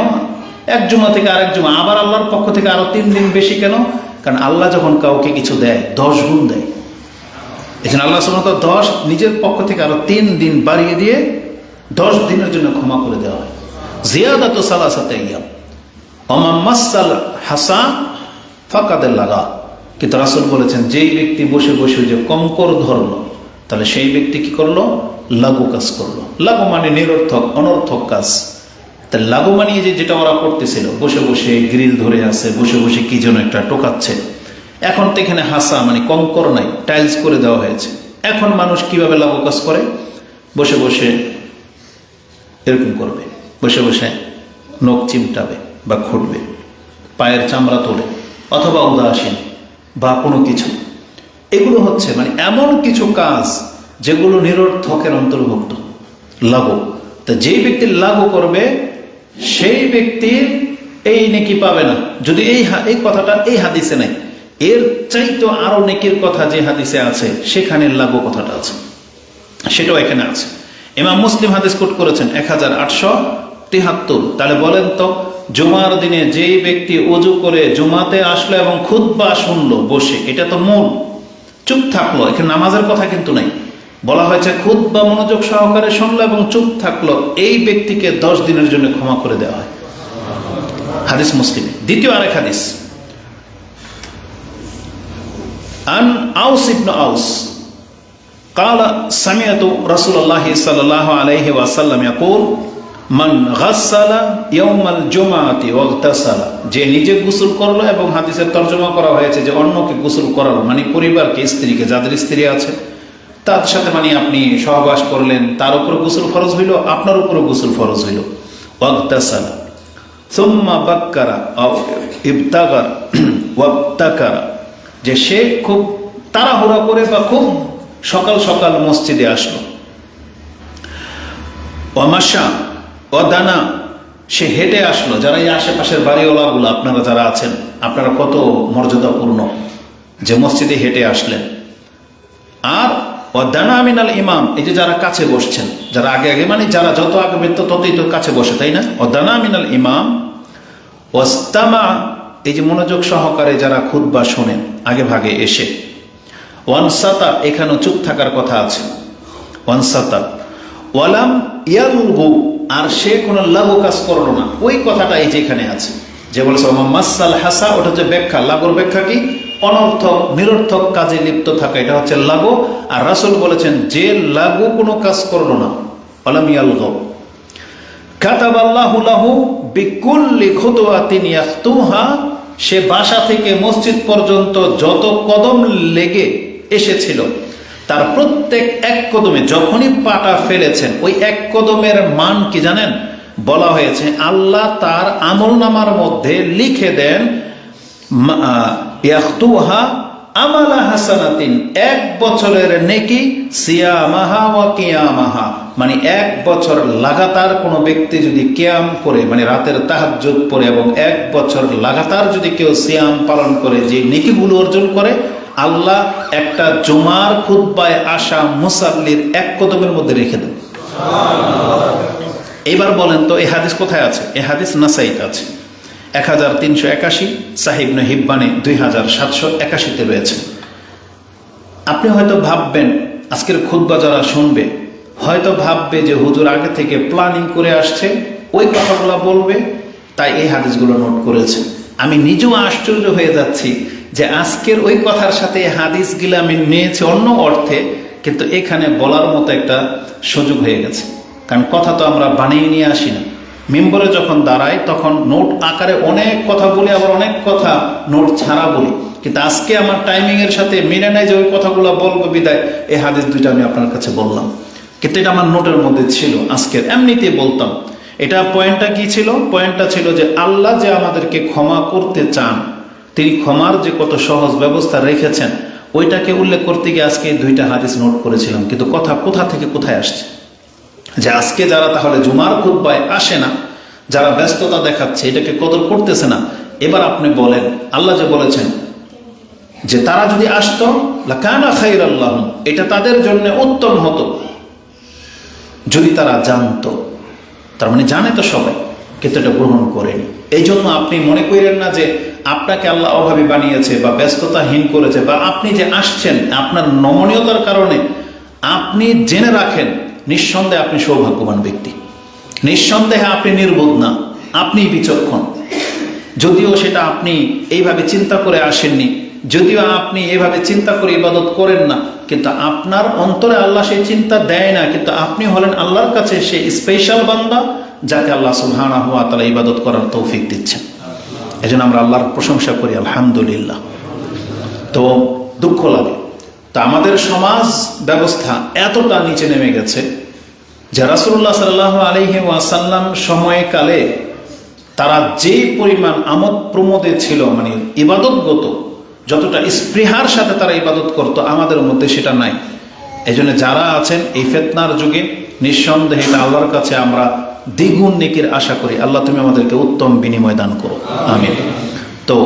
এক জুমা থেকে আরেক জুমা, আবার আল্লাহর পক্ষ থেকে আরো 3 দিন বেশি কেন? কারণ আল্লাহ যখন কাউকে কিছু দেয় 10 গুণ দেয়। এখানে আল্লাহ সুবহানাহু ওয়া তাআলা 10 নিজের পক্ষ থেকে আরো 3 দিন বাড়িয়ে দিয়ে 10 দিনের জন্য ক্ষমা করে দেওয়া হয়। জিয়াদাতু সালাসাতি আইয়াম ওয়া মাসাল হাসা ফাকাদের লাগা। কিন্তু রাসূল বলেছেন, যেই ব্যক্তি বসে বসে যে কঙ্কর ধরলো, তাহলে সেই ব্যক্তি কি করলো? লাগু কাজ করলো। লাগু মানে নিরর্থক, অনর্থক কাজ। তাহলে লাগু মানে যেটা ওরা করতেছিল, বসে বসে গ্রিল ধরে আছে, বসে বসে কি যেন একটা টোকাচ্ছে। এখন তো এখানে হাসা মানে কঙ্কর নাই, টাইলস করে দেওয়া হয়েছে। এখন মানুষ কিভাবে লাগু কাজ করে? বসে বসে এরকম করবে, বসে বসে নখ চিমটাবে বা খুঁটবে, পায়ের চামড়া তোলে, অথবা উদাসীন বা কোনো কিছু। এগুলো হচ্ছে মানে এমন কিছু কাজ যেগুলো নিরর্থকের অন্তর্ভুক্ত, লাগু। তো যেই ব্যক্তি লাগু করবে সেই ব্যক্তির এই নেকি পাবে না। যদি এই কথাটা এই হাদিসে নাই, এর চাইতো আরো নেকির কথা যে হাদিসে আছে সেখানে লাগু কথাটা আছে, সেটাও এখানে আছে। ইমাম মুসলিম হাদিস কোট করেছেন 1873। তাহলে বলেন তো, জুমার দিনে যেই ব্যক্তি ওযু করে জুমাতে আসলো এবং খুতবা শুনলো বসে, এটা তো মূল, চুপ থাকলো, এখানে নামাজের কথা কিন্তু নাই, বলা হয়েছে খুতবা মনোযোগ সহকারে শুনলো এবং চুপ থাকলো, এই ব্যক্তিকে 10 দিনের জন্য ক্ষমা করে দেওয়া হয়। হাদিস মুসলিমে। দ্বিতীয় আরেক হাদিস, আন আউস ইবনে আউস قال سمعت رسول الله صلى الله عليه وسلم يقول من غسل يوم الجمعة واغتسل, যে নিজে গোসল করলো, এবং হাদিসের তরজমা করা হয়েছে যে অন্যকে গোসল করালো, মানে পরিবারকে, স্ত্রীকে, যাদের স্ত্রী আছে তার সাথে মানে আপনি সহবাস করলেন, তার উপর গোসল ফরজ হইল, আপনার উপর গোসল ফরজ হইল। ওয়াগতাসাল সুম্মা বাক্কারা আও ইবতাগার ওয়াবতাকারা, যে সে খুব তাড়াহুড়া করে বা খুব সকাল সকাল মসজিদে আসলো। ওয়ামাশা ওয়াদানা, সে হেঁটে আসলো। যারা এই আশেপাশের বাড়িওয়ালাগুলো, আপনারা যারা আছেন, আপনারা কত মর্যাদাপূর্ণ যে মসজিদে হেঁটে আসলেন। আর ওয়াদানা মিনাল ইমাম, এই যে যারা কাছে বসছেন, যারা আগে আগে মানে যারা যত আগে বেরত ততই তো কাছে বসে, তাই না? ওয়াদানা মিনাল ইমাম ওয়াস্তামা, এই যে মনোযোগ সহকারে যারা খুতবা শোনেন আগে ভাগে এসে। ওয়ানসাতা, এখানেও চুপ থাকার কথা আছে, ওয়ানসাতা। ওয়ালাম ইয়ালগু, আর সে কোনো লাগু কাজ করলো না, ওই কথাটা এই যে এখানে আছে, যে বলেছে মাসাল হাসা, ওটা হচ্ছে ব্যাখ্যা। লাগুর ব্যাখ্যা কি? অনর্থক নিরর্থক কাজে লিপ্ত থাকা, এটা হচ্ছে লাগু। আর রাসূল বলেছেন যে লাগু কোনো কাজ করলো না, ওয়ালাম ইয়ালগু, কাতাবাল্লাহু লাহু বিকুল্লি খুতওয়াতিন ইয়াখতুহা, সে বাসা থেকে মসজিদ পর্যন্ত যত কদম লেগে এসেছিল তার প্রত্যেক এক কদমে, যখনই পাটা ফেলেছেন, ওই এক কদমের মান কি জানেন? বলা হয়েছে আল্লাহ তার আমলনামার মধ্যে লিখে দেন ইয়াখতুহা আমালা হাসানাতিন, 1 বছরের নেকি, সিয়ামাহা ওয়া কিয়ামাহা, মানে 1 বছর লাগাতার কোনো ব্যক্তি যদি কিয়াম করে, মানে রাতের তাহাজ্জুদ পড়ে, এবং 1 বছর লাগাতার যদি কেউ সিয়াম পালন করে, যে নেকিগুলো অর্জন করে, আল্লাহ একটা জুমার খুতবায় আসা মুসাল্লির 1 কদমের মধ্যে রেখে দেন। এবার বলেন তো এই হাদিস কোথায় আছে? এই হাদিস নাসাইতে আছে 1381, সাহিহ ইবনে হিব্বানে 2781-তে রয়েছে। আপনি হয়তো ভাববেন, আজকের খুতবা যারা শুনবে হয়তো ভাববে যে হুজুর আগে থেকে প্ল্যানিং করে আসছে, ওই কথাগুলো বলবে, তাই এই হাদিসগুলো নোট করেছে। আমি নিজেও আশ্চর্য হয়ে যাচ্ছি যে আজকের ওই কথার সাথে এই হাদিসগুলো আমি নিয়েছি অন্য অর্থে, কিন্তু এখানে বলার মতো একটা সুযোগ হয়ে গেছে। কারণ কথা তো আমরা বানিয়ে নিয়ে আসি না, মেম্বরে যখন দাঁড়াই তখন নোট আকারে অনেক কথা বলি, আবার অনেক কথা নোট ছাড়া বলি, কিন্তু আজকে আমার টাইমিংয়ের সাথে মিলে নেয় যে ওই কথাগুলো বলবো, বিদায় এই হাদিস দুইটা আমি আপনার কাছে বললাম, কিন্তু এটা আমার নোটের মধ্যে ছিল, আজকের এমনিতে বলতাম। এটা পয়েন্টটা কি ছিল? পয়েন্টটা ছিল যে আল্লাহ যে আমাদেরকে ক্ষমা করতে চান, তিনি ক্ষমার যে কত সহজ ব্যবস্থা রেখেছেন, ওইটাকে উল্লেখ করতে গিয়ে আজকে 2টা হাদিস নোট করেছিলাম। কিন্তু কথা কোথা থেকে কোথায় আসছে, যে আজকে যারা তাহলে জুমার খুতবায় আসে না, যারা ব্যস্ততা দেখাচ্ছে, এটাকে কদর করতেছে না, এবার আপনি বলেন আল্লাহ যে বলেছেন যে তারা যদি আসতো লাকানা খাইরাল লাহুম, এটা তাদের জন্য উত্তম হতো যদি তারা জানতো। তার মানে জানে তো সবাই, কিন্তু এটা গ্রহণ করেনি। এই জন্য আপনি মনে করেন না যে আপনাকে আল্লাহ অভাবী বানিয়েছে বা ব্যস্ততাহীন করেছে, বা আপনি যে আসছেন আপনার নমনীয়তার কারণে, আপনি জেনে রাখেন নিঃসন্দেহে আপনি সৌভাগ্যবান ব্যক্তি, নিঃসন্দেহে আপনি নির্বোধ না, আপনি বিচক্ষণ। যদিও সেটা আপনি এইভাবে চিন্তা করে আসেননি, যদিও আপনি এইভাবে চিন্তা করে ইবাদত করেন না, কিন্তু আপনার অন্তরে আল্লাহ সেই চিন্তা দেয় না, কিন্তু আপনি হলেন আল্লাহর কাছে সেই স্পেশাল বান্দা যাকে আল্লাহ সুবহানাহু ওয়া তাআলা ইবাদত করার তৌফিক দিচ্ছেন। এজন্য আমরা আল্লাহর প্রশংসা করি, আলহামদুলিল্লাহ। তো দুঃখ লাগে, তো আমাদের সমাজ ব্যবস্থা এতটা নিচে নেমে গেছে যে রাসূলুল্লাহ সাল্লাল্লাহু আলাইহি ওয়াসাল্লাম সময়কালে তারা যে পরিমাণ আমোদ প্রমোদে ছিল, মানে ইবাদতগত যতটা স্পৃহার সাথে তারা ইবাদত করত, আমাদের মধ্যে সেটা নাই। এই জন্য যারা আছেন এই ফিতনার যুগে, নিঃসন্দেহে আল্লাহর কাছে আমরা দ্বিগুণ নেকির আশা করি। আল্লাহ তুমি আমাদেরকে উত্তম বিনিময় দান করো, আমিন। তো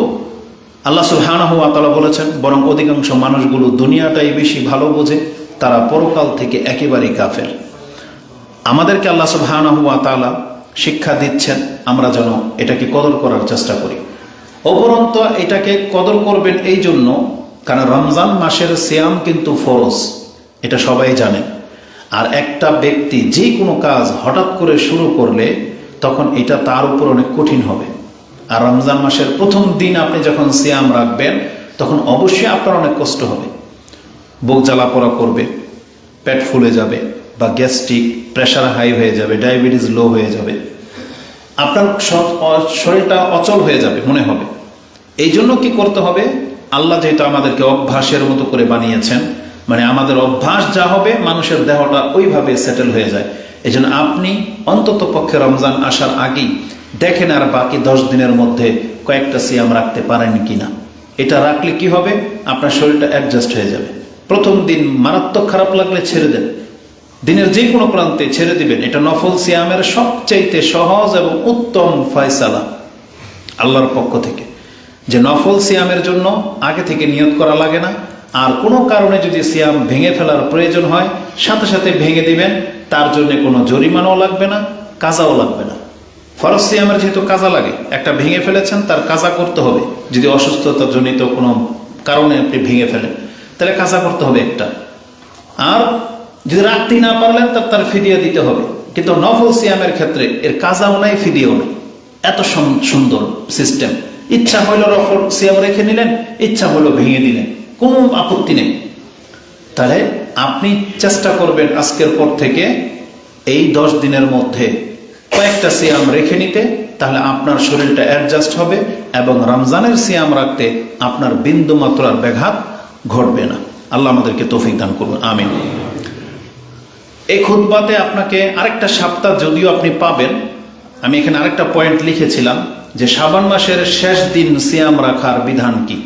আল্লাহ সুবহানাহু ওয়া তাআলা বলেছেন, বরং অধিকাংশ মানুষগুলো দুনিয়াটাই বেশি ভালো বোঝে, তারা পরকাল থেকে একেবারেই কাফের। আমাদেরকে আল্লাহ সুবহানাহু ওয়া তাআলা শিক্ষা দিচ্ছেন আমরা যেন এটাকে কদর করার চেষ্টা করি। উপরন্ত এটাকে কদর করবেন এই জন্য, কারণ রমজান মাসের সিয়াম কিন্তু ফরজ, এটা সবাই জানে। আর একটা ব্যক্তি যে কোনো কাজ হঠাৎ করে শুরু করলে তখন এটা তার উপর অনেক কঠিন হবে। আর রমজান মাসের প্রথম দিন আপনি যখন সিয়াম রাখবেন তখন অবশ্যই আপনার অনেক কষ্ট হবে, বুক জ্বালা পোড়া করবে, পেট ফুলে যাবে, বা গ্যাস্ট্রিক, প্রেশার হাই হয়ে যাবে, ডায়াবেটিস লো হয়ে যাবে, আপনার শরীরটা অচল হয়ে যাবে মনে হবে। এই জন্য কি করতে হবে, আল্লাহ যেটা আমাদেরকে অভ্যাসের মতো করে বানিয়েছেন, মানে আমাদের অভ্যাস যা হবে মানুষের দেহটা ওইভাবে সেটেল হয়ে যায়। এই জন্য আপনি অন্তত পক্ষে রমজান আসার আগেই দেখেন আর বাকি 10 দিনের মধ্যে কয়েকটা সিয়াম রাখতে পারেন কিনা। এটা রাখলে কি হবে, আপনার শরীরটা অ্যাডজাস্ট হয়ে যাবে। প্রথম দিন মারাত্মক খারাপ লাগলে ছেড়ে দেন, দিনের যে কোনো প্রান্তে ছেড়ে দিবেন। এটা নফল সিয়ামের সবচাইতে সহজ এবং উত্তম ফয়সালা আল্লাহর পক্ষ থেকে, যে নফল সিয়ামের জন্য আগে থেকে নিয়ত করা লাগে না। আর কোনো কারণে যদি সিয়াম ভেঙে ফেলার প্রয়োজন হয় সাথে সাথে ভেঙে দিবেন, তার জন্য কোনো জরিমানাও লাগবে না, কাজাও লাগবে না। ফরজ সিয়ামের যেহেতু কাজা লাগে, একটা ভেঙে ফেলেছেন তার কাজা করতে হবে। যদি অসুস্থতা জনিত কোনো কারণে আপনি ভেঙে ফেলেন তাহলে কাজা করতে হবে একটা। আর যদি রাখতেই না পারলেন তার ফিদিয়া দিতে হবে। কিন্তু নফল সিয়ামের ক্ষেত্রে এর কাজাও নাই, ফিদিয়াও নেই। এত সুন্দর সিস্টেম। ইচ্ছা হইল নফল সিয়াম রেখে নিলেন, ইচ্ছা হইল ভেঙে দিলেন, কোনো আপত্তি নেই। তাহলে আপনি চেষ্টা করবেন আজকের পর থেকে এই 10 দিনের মধ্যে কয়েকটা সিয়াম রেখে নিতে, তাহলে আপনার শরীরটা অ্যাডজাস্ট হবে এবং রমজানের সিয়াম রাখতে আপনার বিন্দু মাত্র আর ব্যাঘাত ঘটবে না। আল্লাহ আমাদেরকে তৌফিক দান করুন, আমিন। এই খুতবাতে আপনাকে আরেকটা সপ্তাহ যদিও আপনি পাবেন, আমি এখানে আরেকটা পয়েন্ট লিখেছিলাম যে শাবান মাসের শেষ দিন সিয়াম রাখার বিধান কি।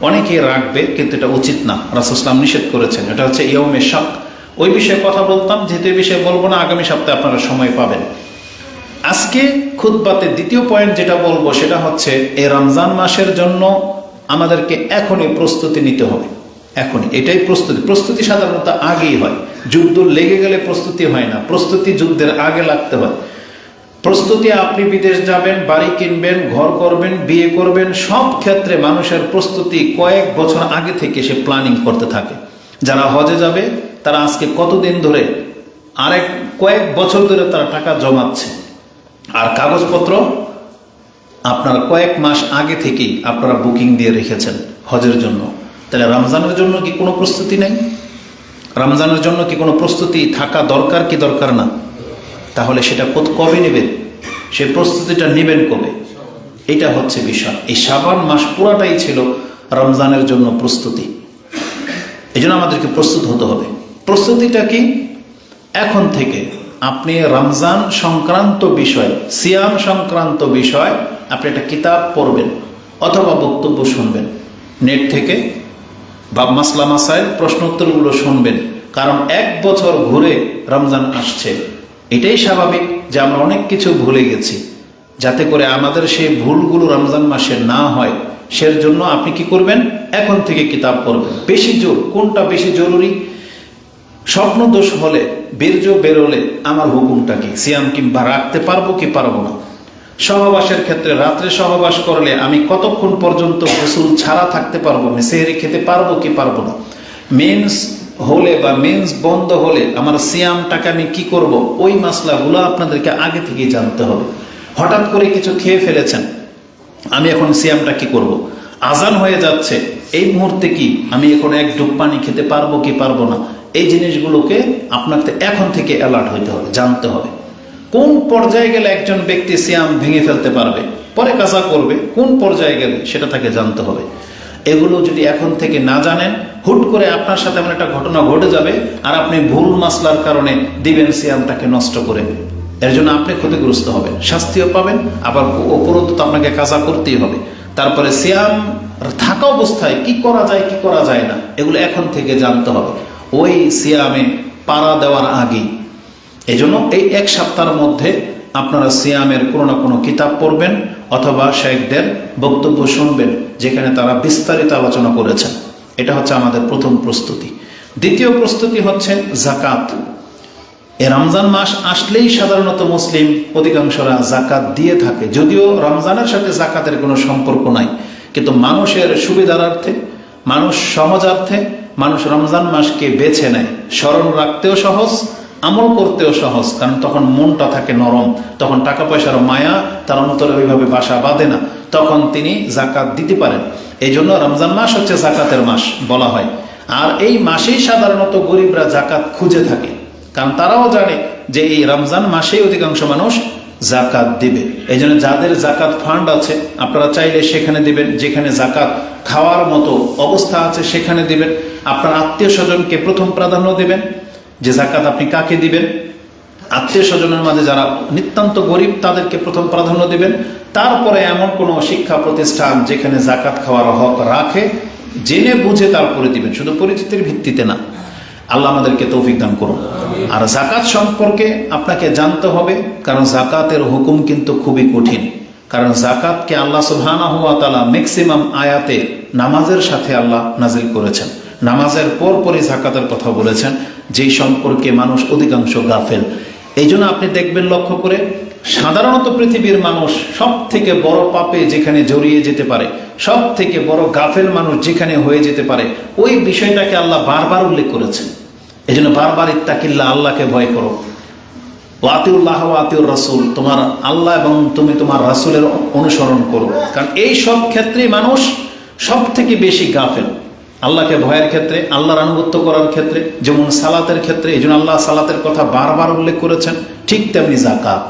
অনেকে রাখবে কিন্তু এটা উচিত না, রাসূল সাল্লাল্লাহু আলাইহি ওয়াসাল্লাম নিষেধ করেছেন। এটা হচ্ছে ইয়াউমে শাক। ওই বিষয়ে কথা বলতাম, যেহেতু এই বিষয়ে বলবো না, আগামী সপ্তাহে আপনারা সময় পাবেন। আজকে খুতবাতে দ্বিতীয় পয়েন্ট যেটা বলবো সেটা হচ্ছে এই রমজান মাসের জন্য আমাদেরকে এখনই প্রস্তুতি নিতে হবে। এখনই এটাই প্রস্তুতি সাধারণত আগেই হয়। যুদ্ধ লেগে গেলে প্রস্তুতি হয় না, প্রস্তুতি যুদ্ধের আগে লাগতে হয়। প্রস্তুতি, আপনি বিদেশ যাবেন, বাড়ি কিনবেন, ঘর করবেন, বিয়ে করবেন, সব ক্ষেত্রে মানুষের প্রস্তুতি কয়েক বছর আগে থেকে সে প্ল্যানিং করতে থাকে। যারা হজে যাবে তারা আজকে কতদিন ধরে, কয়েক বছর ধরে তারা টাকা জমাচ্ছে, আর কাগজপত্র আপনার কয়েক মাস আগে থেকেই আপনারা বুকিং দিয়ে রেখেছেন হজের জন্য। তাহলে রমজানের জন্য কি কোনো প্রস্তুতি নেই? রমজানের জন্য কি কোনো প্রস্তুতি থাকা দরকার কি দরকার না? তাহলে সেটা কবে নেবেন, সে প্রস্তুতিটা নেবেন কবে? এটা হচ্ছে বিষয়। এই শাবান মাস পুরাটাই ছিল রমজানের জন্য প্রস্তুতি। এই জন্য আমাদেরকে প্রস্তুত হতে হবে। প্রস্তুতিটা কি? এখন থেকে আপনি রমজান সংক্রান্ত বিষয়, সিয়াম সংক্রান্ত বিষয় আপনি একটা কিতাব পড়বেন অথবা বক্তব্য শুনবেন নেট থেকে, বা মাসলা মাসাইল প্রশ্ন উত্তরগুলো শুনবেন। কারণ 1 বছর ঘুরে রমজান আসছে, এটাই স্বাভাবিক যে আমরা অনেক কিছু ভুলে গেছি। যাতে করে আমাদের সেই ভুলগুলো রমজান মাসে না হয়, সের জন্য আপনি কি করবেন, এখন থেকে কিতাব পড়বেন। বেশি জোর কোনটা বেশি জরুরি? স্বপ্ন দোষ হলে, বীর্য বেরোলে আমার হুকুমটা কি, সিয়াম কিংবা রাখতে পারবো কি পারবো না? সহবাসের ক্ষেত্রে রাত্রে সহবাস করলে আমি কতক্ষণ পর্যন্ত গোসল ছাড়া থাকতে পারবো, আমি সেহরি খেতে পারবো কি পারবো না? মেন্স হলে বা মেন্স বন্ধ হলে আমার সিয়ামটাকে আমি কি করব? ওই মাসলাগুলো আপনাদেরকে আগে থেকেই জানতে হবে। হঠাৎ করে কিছু খেয়ে ফেলেছেন, আমি এখন সিয়ামটা কি করব? আজান হয়ে যাচ্ছে, এই মুহূর্তে কি আমি এখন 1 ডুব পানি খেতে পারবো কি পারবো না? এই জিনিসগুলোকে আপনাকে এখন থেকে অ্যালার্ট হইতে হবে, জানতে হবে। কোন পর্যায়ে গেলে একজন ব্যক্তি সিয়াম ভেঙে ফেলতে পারবে, পরে কাজা করবে, কোন পর্যায়ে গেলে সেটা তাকে জানতে হবে। এগুলো যদি এখন থেকে না জানেন, হুট করে আপনার সাথে এমন একটা ঘটনা ঘটে যাবে আর আপনি ভুল মাসলার কারণে দিবেন সিয়ামটাকে নষ্ট করে, এর জন্য আপনি ক্ষতিগ্রস্ত হবেন, শাস্তিও পাবেন, আবার উপরন্তু আপনাকে কাজা করতেই হবে। তারপরে সিয়াম থাকা অবস্থায় কি করা যায় কি করা যায় না এগুলো এখন থেকে জানতে হবে, ওই সিয়ামে পাড়া দেওয়ার আগেই। এই জন্য এই এক সপ্তাহের মধ্যে আপনারা সিয়ামের কোনো না কোনো কিতাব পড়বেন অথবা শেখদের বক্তব্য শুনবেন, যেখানে তারা বিস্তারিত আলোচনা করেছেন। এটা হচ্ছে আমাদের প্রথম প্রস্তুতি। দ্বিতীয় প্রস্তুতি হচ্ছে জাকাত। এই রমজান মাস আসলেই সাধারণত মুসলিম অধিকাংশরা জাকাত দিয়ে থাকে, যদিও রমজানের সাথে জাকাতের কোনো সম্পর্ক নাই, কিন্তু মানুষের সুবিধার্থে, মানুষ সহজার্থে মানুষ রমজান মাসকে বেছে নেয়। স্মরণ রাখতেও সহজ, আমল করতেও সহজ, কারণ তখন মনটা থাকে নরম, তখন টাকা পয়সার মায়া তার অন্তরে ওইভাবে বাসা বাঁধে না, তখন তিনি জাকাত দিতে পারেন। এই জন্য রমজান মাস হচ্ছে জাকাতের মাস বলা হয়। আর এই মাসেই সাধারণত গরিবরা জাকাত খুঁজে থাকে, কারণ তারাও জানে যে এই রমজান মাসেই অধিকাংশ মানুষ জাকাত দিবে। এই জন্য যাদের জাকাত ফান্ড আছে আপনারা চাইলে সেখানে দিবেন, যেখানে জাকাত খাওয়ার মতো অবস্থা আছে সেখানে দিবেন। আপনার আত্মীয় স্বজনকে প্রথম প্রাধান্য দিবেন, যে জাকাত আপনি কাকে দিবেন। আত্মীয় স্বজনের মাঝে যারা নিতান্ত গরিব তাদেরকে প্রথম প্রাধান্য দিবেন। তারপরে এমন কোনো শিক্ষা প্রতিষ্ঠান যেখানে জাকাত খাওয়ার হক রাখে, জেনে বুঝে তারপরে দিবেন, শুধু পরিচিতির ভিত্তিতে না। আল্লাহ আমাদেরকে তৌফিক দান করুন। আর জাকাত সম্পর্কে আপনাকে জানতে হবে, কারণ জাকাতের হুকুম কিন্তু খুবই কঠিন। কারণ জাকাতকে আল্লাহ সুবহানাহু ওয়া তাআলা ম্যাক্সিমাম আয়াতে নামাজের সাথে আল্লাহ নাজিল করেছেন, নামাজের পরপরই জাকাতের কথা বলেছেন, যেই সম্পর্কে মানুষ অধিকাংশ গাফেল। এই জন্য আপনি দেখবেন লক্ষ্য করে, সাধারণত পৃথিবীর মানুষ সব থেকে বড় পাপে যেখানে জড়িয়ে যেতে পারে, সব থেকে বড় গাফেল মানুষ যেখানে হয়ে যেতে পারে, ওই বিষয়টাকে আল্লাহ বারবার উল্লেখ করেছেন। এই জন্য বারবার ইত্তাকিল্লাহ, আল্লাহকে ভয় করো, ওয়াতিউল্লাহ ওয়াতিউর রাসূল, তোমার আল্লাহ এবং তুমি তোমার রাসূলের অনুসরণ করো। কারণ এই সব ক্ষেত্রেই মানুষ সব থেকে বেশি গাফেল। আল্লাহকে ভয়ের ক্ষেত্রে, আল্লাহর আনুগত্য করার ক্ষেত্রে, যেমন সালাতের ক্ষেত্রে, এই জন্য আল্লাহ সালাতের কথা বারবার উল্লেখ করেছেন, ঠিক তেমনি জাকাত।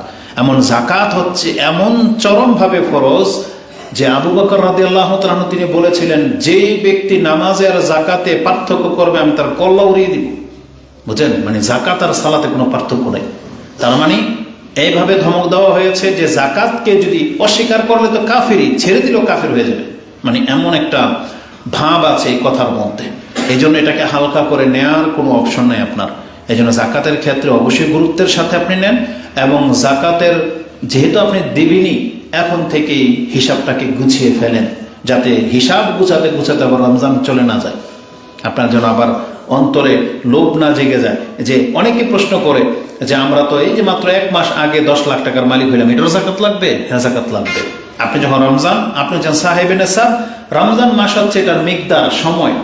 এমন জাকাত হচ্ছে এমন চরমভাবে ফরজ যে আবু বকর রাদিয়াল্লাহু তাআলা আনহু তিনি বলেছিলেন, যেই ব্যক্তি নামাজে আর জাকাতে পার্থক্য করবে আমি তার কল্লা উড়িয়ে দিব। বুঝলেন, মানে জাকাত আর সালাতে কোনো পার্থক্য নেই। তার মানে এইভাবে ধমক দেওয়া হয়েছে যে জাকাতকে যদি অস্বীকার করলে তো কাফিরই, ছেড়ে দিলেও কাফির হয়ে যাবে। মানে এমন একটা ভাব আছে এই কথার মধ্যে। এই জন্য এটাকে হালকা করে নেওয়ার কোনো অপশন নেই আপনার। এই জন্য জাকাতের ক্ষেত্রে অবশ্যই গুরুত্বের সাথে আপনি নেন, এবং জাকাতের যেহেতু আপনি দিবেনই, এখন থেকেই হিসাবটাকে গুছিয়ে ফেলেন, যাতে হিসাব গুছাতে গুছাতে আবার রমজান চলে না যায়, আপনার যেন আবার অন্তরে লোভ না জেগে যায়। যে অনেকে প্রশ্ন করে যে আমরা তো এই যে মাত্র 1 মাস আগে 10 লাখ টাকার মালিক হইলাম, এটারও জাকাত লাগবে? হ্যাঁ, জাকাত লাগবে। আপনি যখন রমজান, আপনি যখন সাহেবে নেশাব, রমজান মাস হচ্ছে এটার মিকদার, সময়।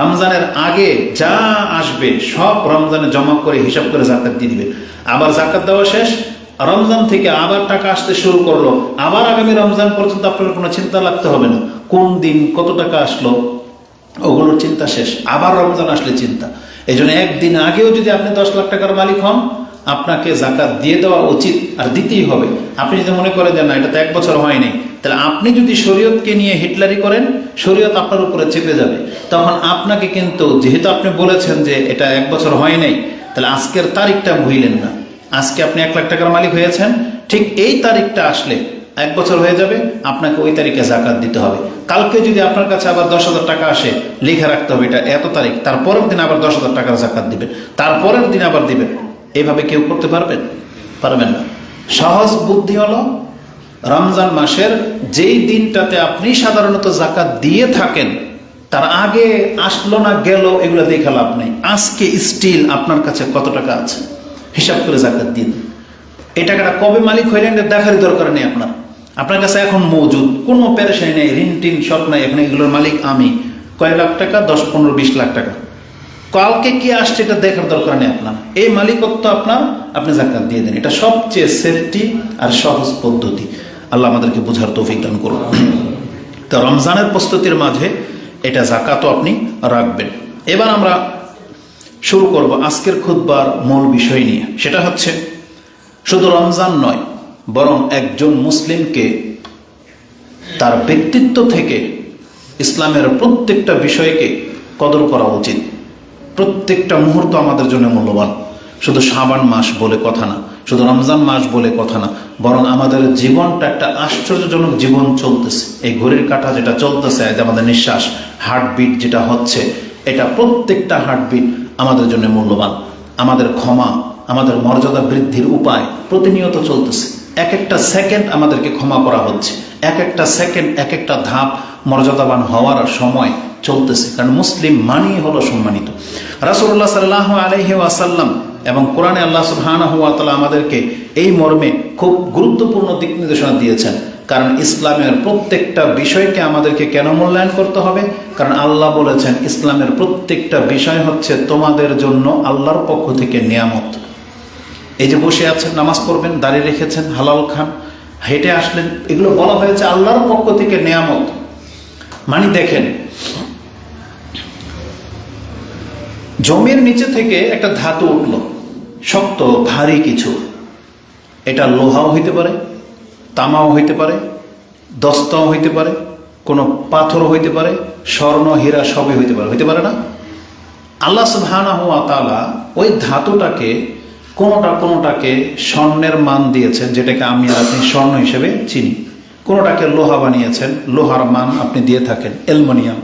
রমজানের আগে যা আসবে সব রমজানে জমা করে হিসাব করে জাকাত দিয়ে দিবে। আবার জাকাত দেওয়া শেষ, রমজান থেকে আবার টাকা আসতে শুরু করলো, আবার আগামী রমজান পর্যন্ত আপনার কোনো চিন্তা লাগতে হবে না কোন দিন কত টাকা আসলো, ওগুলোর চিন্তা শেষ। আবার রমজান আসলে চিন্তা। এই জন্য একদিন আগেও যদি আপনি 10 লাখ টাকার মালিক হন, আপনাকে জাকাত দিয়ে দেওয়া উচিত, আর দিতেই হবে। আপনি যদি মনে করেন যে না, এটা তো 1 বছর হয়নি, তাহলে আপনি যদি শরীয়তকে নিয়ে হিটলারি করেন, শরীয়ত আপনার উপরে চেপে যাবে। তখন আপনাকে কিন্তু, যেহেতু আপনি বলেছেন যে এটা 1 বছর হয় নাই, তাহলে আজকের তারিখটা ভুইলেন না। আজকে আপনি 1 লাখ টাকার মালিক হয়েছেন, ঠিক এই তারিখটা আসলে 1 বছর হয়ে যাবে, আপনাকে ওই তারিখে জাকাত দিতে হবে। কালকে যদি আপনার কাছে আবার 10,000 টাকা আসে, লিখে রাখতে হবে এটা এত তারিখ, তারপরের দিন আবার 10,000 টাকার জাকাত দিবেন, তারপরের দিন আবার দিবেন। এইভাবে কেউ করতে পারবেন? পারবেন না। সহজ বুদ্ধি হলো, রমজান মাসের যেই দিনটাতে আপনি সাধারণত জাকাত দিয়ে থাকেন, তার আগে আসলো না গেল এগুলো দেখে লাভ নেই। আজকে স্টিল আপনার কাছে কত টাকা আছে হিসাব করে জাকাত দিন। এই টাকাটা কবে মালিক হইলেন দেখারই দরকার নেই আপনার। আপনার কাছে এখন মজুদ, কোনো পেরেশানি নেই, ঋণ টিন শর্ট নাই, এখন এগুলোর মালিক আমি। কয় লাখ টাকা? 10, 15, 20 লাখ টাকা। কালকে কি আসছে এটা দেখার দরকার নেই আপনার। এই মালিকত্ব আপনার, আপনি জাকাত দিয়ে দেন। এটা সবচেয়ে সেফটি আর সহজ পদ্ধতি। আল্লাহ আমাদেরকে বোঝার তৌফিক দান করুন। তো রমজানের প্রস্তুতির মাঝে এটা জাকাতও আপনি রাখবেন। এবার আমরা শুরু করব আজকের খুতবার মূল বিষয় নিয়ে। সেটা হচ্ছে শুধু রমজান নয়, বরং একজন মুসলিমকে তার ব্যক্তিত্ব থেকে ইসলামের প্রত্যেকটা বিষয়কে কদর করা উচিত। প্রত্যেকটা মুহূর্ত আমাদের জন্য মূল্যবান। শুধু শাবান মাস বলে কথা না, শুধু রমজান মাস বলে কথা না, বরং আমাদের জীবনটা একটা আশ্চর্যজনক জীবন চলতেছে। এই ঘড়ির কাঁটা যেটা চলতেছে, আমাদের নিঃশ্বাস, হার্টবিট যেটা হচ্ছে, এটা প্রত্যেকটা হার্টবিট আমাদের জন্য মূল্যবান। আমাদের ক্ষমা, আমাদের মর্যাদা বৃদ্ধির উপায় প্রতিনিয়ত চলতেছে। এক একটা সেকেন্ড আমাদেরকে ক্ষমা করা হচ্ছে, এক একটা সেকেন্ড, এক একটা ধাপ মর্যাদাবান হওয়ার সময় চলতেছে। কারণ মুসলিম মানেই হলো সম্মানিত। রাসূলুল্লাহ সাল্লাল্লাহু আলাইহি ওয়াসাল্লাম এবং কোরআনে আল্লাহ সুবহানাহু ওয়া তাআলা আমাদেরকে এই মর্মে খুব গুরুত্বপূর্ণ দিক নির্দেশনা দিয়েছেন। কারণ ইসলামের প্রত্যেকটা বিষয়কে আমাদেরকে কেন মূল্যায়ন করতে হবে? কারণ আল্লাহ বলেছেন ইসলামের প্রত্যেকটা বিষয় হচ্ছে তোমাদের জন্য আল্লাহর পক্ষ থেকে নিয়ামত। এই যে বসে আছেন, নামাজ পড়বেন, দাঁড়িয়ে রেখেছেন, হালাল খান, হেঁটে আসলেন, এগুলো বলা হয়েছে আল্লাহর পক্ষ থেকে নিয়ামত। মানে দেখেন, জমির নিচে থেকে একটা ধাতু উঠলো, শক্ত ভারী কিছু। এটা লোহাও হইতে পারে, তামাও হইতে পারে, দস্তাও হইতে পারে, কোনো পাথর হইতে পারে, স্বর্ণ হীরা সবই হইতে পারে, হইতে পারে না? আল্লাহ সুবহানাহু ওয়া তাআলা ওই ধাতুটাকে কোনোটাকে স্বর্ণের মান দিয়েছেন, যেটাকে আমি আর আপনি স্বর্ণ হিসেবে চিনি। কোনোটাকে লোহা বানিয়েছেন, লোহার মান আপনি দিয়ে থাকেন, অ্যালুমিনিয়াম।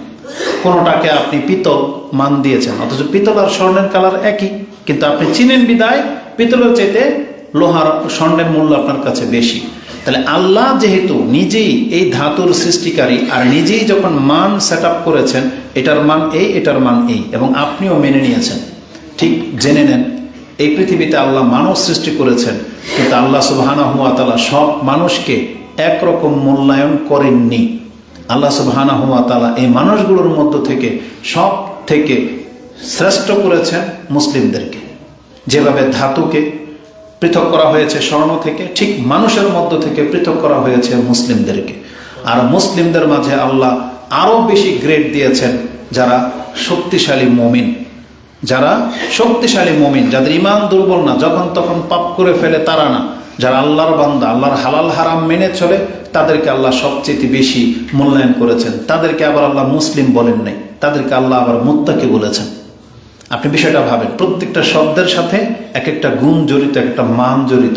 কোনোটাকে আপনি পিতল মান দিয়েছেন, অথচ পিতল আর স্বর্ণের কালার একই, কিন্তু আপনি চিনেন বিদায় পিতলের চাইতে লোহার, স্বর্ণের মূল্য আপনার কাছে বেশি। তাহলে আল্লাহ যেহেতু নিজেই এই ধাতুর সৃষ্টিকারী, আর নিজেই যখন মান সেট আপ করেছেন, এটার মান এই, এটার মান এই, এবং আপনিও মেনে নিয়েছেন, ঠিক জেনে নেন এই পৃথিবীতে আল্লাহ মানুষ সৃষ্টি করেছেন, কিন্তু আল্লাহ সুবহানাহু ওয়া তাআলা সব মানুষকে একরকম মূল্যায়ন করেননি। আল্লাহ সুবহানাহু ওয়া তাআলা এই মানুষগুলোর মধ্য থেকে সব থেকে শ্রেষ্ঠ করেছেন মুসলিমদেরকে। যেভাবে ধাতুকে পৃথক করা হয়েছে স্বর্ণ থেকে, ঠিক মানুষের মধ্য থেকে পৃথক করা হয়েছে মুসলিমদেরকে। আর মুসলিমদের মাঝে আল্লাহ আরো বেশি গ্রেড দিয়েছেন যারা শক্তিশালী মুমিন, যারা শক্তিশালী মুমিন, যাদের ঈমান দুর্বল না, যখন তখন পাপ করে ফেলে তারা না, যারা আল্লাহর বান্দা, আল্লাহর হালাল হারাম মেনে চলে, তাদেরকে আল্লাহ সবচেয়ে বেশি মূল্যায়ন করেছেন। তাদেরকে আবার আল্লাহ মুসলিম বলেন নাই, তাদেরকে আল্লাহ আবার মুত্তাকি বলেছেন। আপনি বিষয়টা ভাবেন, প্রত্যেকটা শব্দের সাথে এক একটা গুণ জড়িত, একটা মান জড়িত।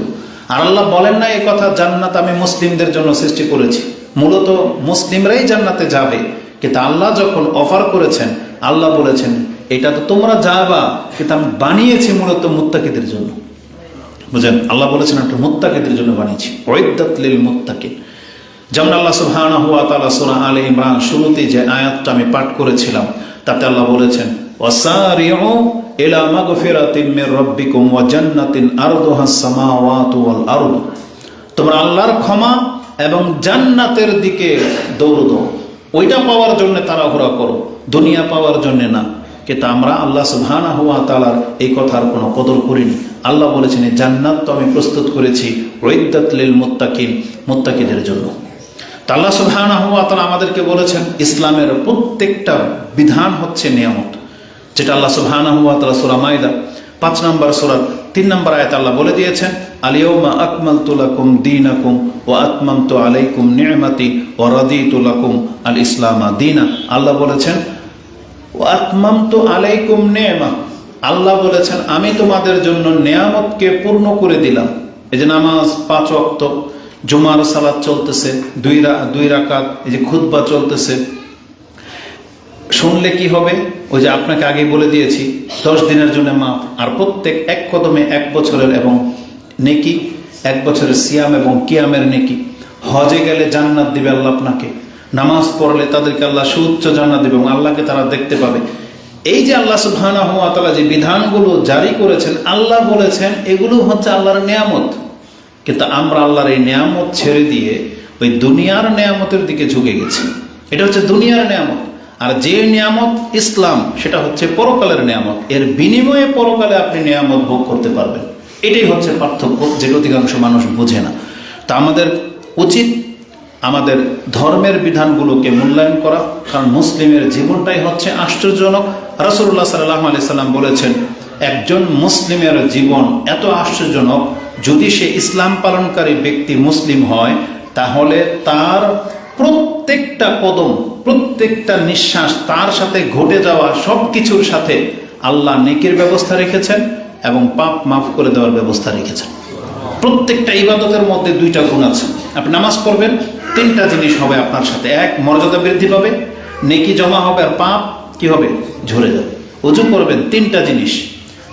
আর আল্লাহ বলেন না এই কথা জান্নাত আমি মুসলিমদের জন্য সৃষ্টি করেছি, মূলত মুসলিমরাই জান্নাতে যাবে। কিন্তু আল্লাহ যখন অফার করেছেন, আল্লাহ বলেছেন এটা তো তোমরা যাবা, কিন্তু আমি বানিয়েছি মূলত মুত্তাকিদের জন্য। বুঝেন, আল্লাহ বলেছেন একটা মুত্তাকিদের জন্য বানিয়েছি, উইদ্দাত লিল মুত্তাকিন। যেমন আল্লাহ সুবহানাহু ওয়া তাআলা সূরা আলে ইমরান শুরুতে যে আয়াতটা আমি পাঠ করেছিলাম, তাতে আল্লাহ বলেছেন ওয়াসারিউ ইলা মাগফিরাতিন মির রাব্বিকুম ওয়া জান্নাতিন আরদুহাস সামাওয়াতু ওয়াল আরদ। তোমরা আল্লাহর ক্ষমা এবং জান্নাতের দিকে দৌড় দাও, ওইটা পাওয়ার জন্য তাড়াহুড়া করো, দুনিয়া পাওয়ার জন্য না। কিন্তু আমরা আল্লাহ সুবহানাহু ওয়া তাআলার এই কথার কোনো কদর করিনি। আল্লাহ বলেছেন এই জান্নাত তো আমি প্রস্তুত করেছি উইদ্দাত লিল মুত্তাকিন, মুত্তাকিদের জন্য। তা আল্লাহ সুবহানাহু ওয়া তাআলা আমাদেরকে বলেছেন ইসলামের প্রত্যেকটা বিধান হচ্ছে নিয়ামত, যেটা আল্লাহ সুবহানাহু ওয়া তাআলা সূরা মাইদা 5 নম্বর সূরা 3 নম্বর আয়াতে আল্লাহ বলে দিয়েছেন আল-ইয়াওমা আকমালতু লাকুম দীনাকুম ওয়া আতমামতু আলাইকুম নি'মাতি ওয়া রাদিতু লাকুম আল-ইসলামা দীনা। আল্লাহ বলেছেন ওয়া আতমামতু আলাইকুম নি'মা, আল্লাহ বলেছেন আমি তোমাদের জন্য নিয়ামতকে পূর্ণ করে দিলাম। এই যে নামাজ 5 ওয়াক্ত, জুমার সালাত চলতেছে, 2 রাকাত, এই যে খুতবা চলতেছে, শুনলে কি হবে? ওই যে আপনাকে আগে বলে দিয়েছি 10 দিনের জন্য মাফ, আর প্রত্যেক এক কদমে 1 বছরের এবং নেকি, 1 বছরের সিয়াম এবং কিয়ামের নেকি। হজে গেলে জান্নাত দিবে আল্লাহ আপনাকে, নামাজ পড়লে তাদেরকে আল্লাহ সুউচ্চ জান্নাত দিবে এবং আল্লাহকে তারা দেখতে পাবে। এই যে আল্লাহ সুবহানাহু ওয়া তাআলা যে বিধানগুলো জারি করেছেন, আল্লাহ বলেছেন এগুলো হচ্ছে আল্লাহর নিয়ামত। কিন্তু আমরা আল্লাহর এই নিয়ামত ছেড়ে দিয়ে ওই দুনিয়ার নিয়ামতের দিকে ঝুঁকে গেছি। এটা হচ্ছে দুনিয়ার নিয়ামত। আর যে নিয়ামত ইসলাম, সেটা হচ্ছে পরকালের নিয়ামত। এর বিনিময়ে পরকালে আপনি নিয়ামত ভোগ করতে পারবেন। এটাই হচ্ছে পার্থক্য, যেটা অধিকাংশ মানুষ বোঝে না। তা আমাদের উচিত আমাদের ধর্মের বিধানগুলোকে মূল্যায়ন করা, কারণ মুসলিমের জীবনটাই হচ্ছে আশ্চর্যজনক। রাসূলুল্লাহ সাল্লাল্লাহু আলাইহি সাল্লাম বলেছেন একজন মুসলিমের জীবন এত আশ্চর্যজনক, যদি সে ইসলাম পালনকারী ব্যক্তি মুসলিম হয়, তাহলে তার প্রত্যেক প্রত্যেকটা কদম, প্রত্যেকটা নিঃশ্বাস, তার সাথে ঘটে যাওয়া সব কিছুর সাথে আল্লাহ নেকির ব্যবস্থা রেখেছেন এবং পাপ মাফ করে দেওয়ার ব্যবস্থা রেখেছেন। প্রত্যেকটা ইবাদতের মধ্যে দুইটা গুণ আছে। আপনি নামাজ পড়বেন, তিনটা জিনিস হবে আপনার সাথে। এক, মর্যাদা বৃদ্ধি পাবে, নেকি জমা হবে, আর পাপ কি হবে? ঝরে যাবে। ওযু করবেন, তিনটা জিনিস।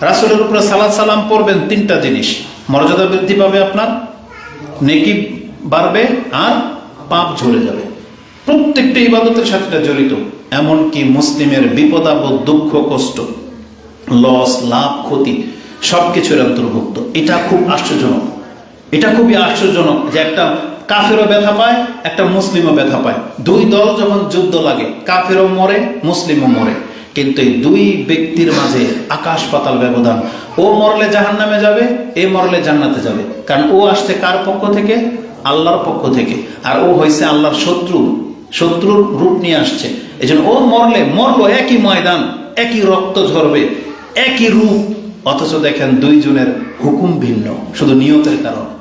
রাসূলের উপরে সালাত সালাম পড়বেন, তিনটা জিনিস। মর্যাদা বৃদ্ধি পাবে আপনার, নেকি বাড়বে, আর পাপ ঝরে যাবে। প্রত্যেকটা ইবাদতের সাথে এটা জড়িত। এমনকি মুসলিমের বিপদ আপদ, দুঃখ কষ্ট, লস লাভ ক্ষতি সবকিছুর অন্তর্ভুক্ত। এটা খুব আশ্চর্যজনক, এটা খুবই আশ্চর্যজনক যে একটা কাফেরও ব্যথা পায়, একটা মুসলিমও ব্যথা পায়। দুই দল যখন যুদ্ধ লাগে, কাফেরও মরে, মুসলিমও মরে, কিন্তু এই দুই ব্যক্তির মাঝে আকাশ পাতাল ব্যবধান। ও মরলে জাহান্নামে যাবে, এ মরলে জান্নাতে যাবে। কারণ ও আসছে কার পক্ষ থেকে? আল্লাহর পক্ষ থেকে। আর ও হয়েছে আল্লাহর শত্রু, শত্রুর রূপ নিয়ে আসছে। এই জন্য ও মরলো একই ময়দান, একই রক্ত ঝরবে, একই রূপ, অথচ দেখেন দুইজনের হুকুম ভিন্ন, শুধু নিয়তের কারণে।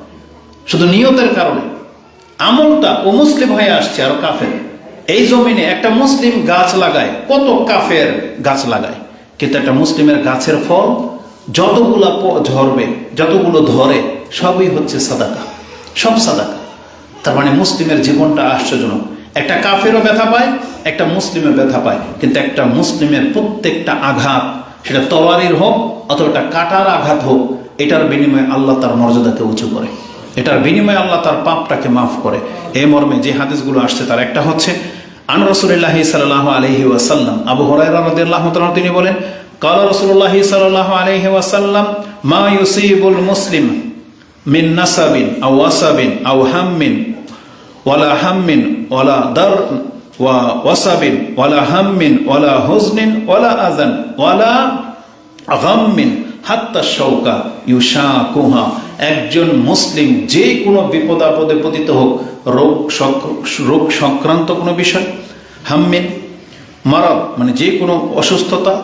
শুধু নিয়তের কারণে আমলটা ও মুসলিম হয়ে আসছে আর কাফের। এই জমিনে একটা মুসলিম গাছ লাগায়, কত কাফের গাছ লাগায়, কিন্তু একটা মুসলিমের গাছের ফল যতগুলা ঝরবে, যতগুলো ধরে, সবই হচ্ছে সাদাকা, সব সাদাকা। তার মানে মুসলিমের জীবনটা আশ্চর্যজনক। একটা কাফেরও ব্যথা পায়, একটা মুসলিমের ব্যথা পায়, কিন্তু একটা মুসলিমের প্রত্যেকটা আঘাত, সেটা তরবারির হোক অথবা একটা কাটার আঘাত হোক, এটার বিনিময়ে আল্লাহ তার মর্যাদাকে উঁচু করে, এটার বিনিময়ে আল্লাহ তার পাপটাকে মাফ করে। এই মর্মে যে হাদিসগুলো আসছে তার একটা হচ্ছে আন রাসূলুল্লাহ সাল্লাল্লাহু আলাইহি ওয়াসাল্লাম, আবু হুরায়রা রাদিয়াল্লাহু তাআলা তিনি বলেন, ক্বালা রাসূলুল্লাহ সাল্লাল্লাহু আলাইহি ওয়াসাল্লাম, মা ইউসিবুল মুসলিম মিন নাসাবিন আও ওয়াসাবিন আও হাম্মিন ওয়ালা হাম্মিন ওয়ালা দার ওয়া ওয়াসাবিন ওয়ালা হাম্মিন ওয়ালা হুজনিন ওয়ালা আযান ওয়ালা গাম্মিন হাত্তা শাওকা ইউশাকুহা। একজন মুসলিম যে কোনো বিপদ আপদে পতিত হোক, রোগ সংক্রান্ত কোনো বিষয়, হাম্মিন মারাদ মানে যে কোনো অসুস্থতা,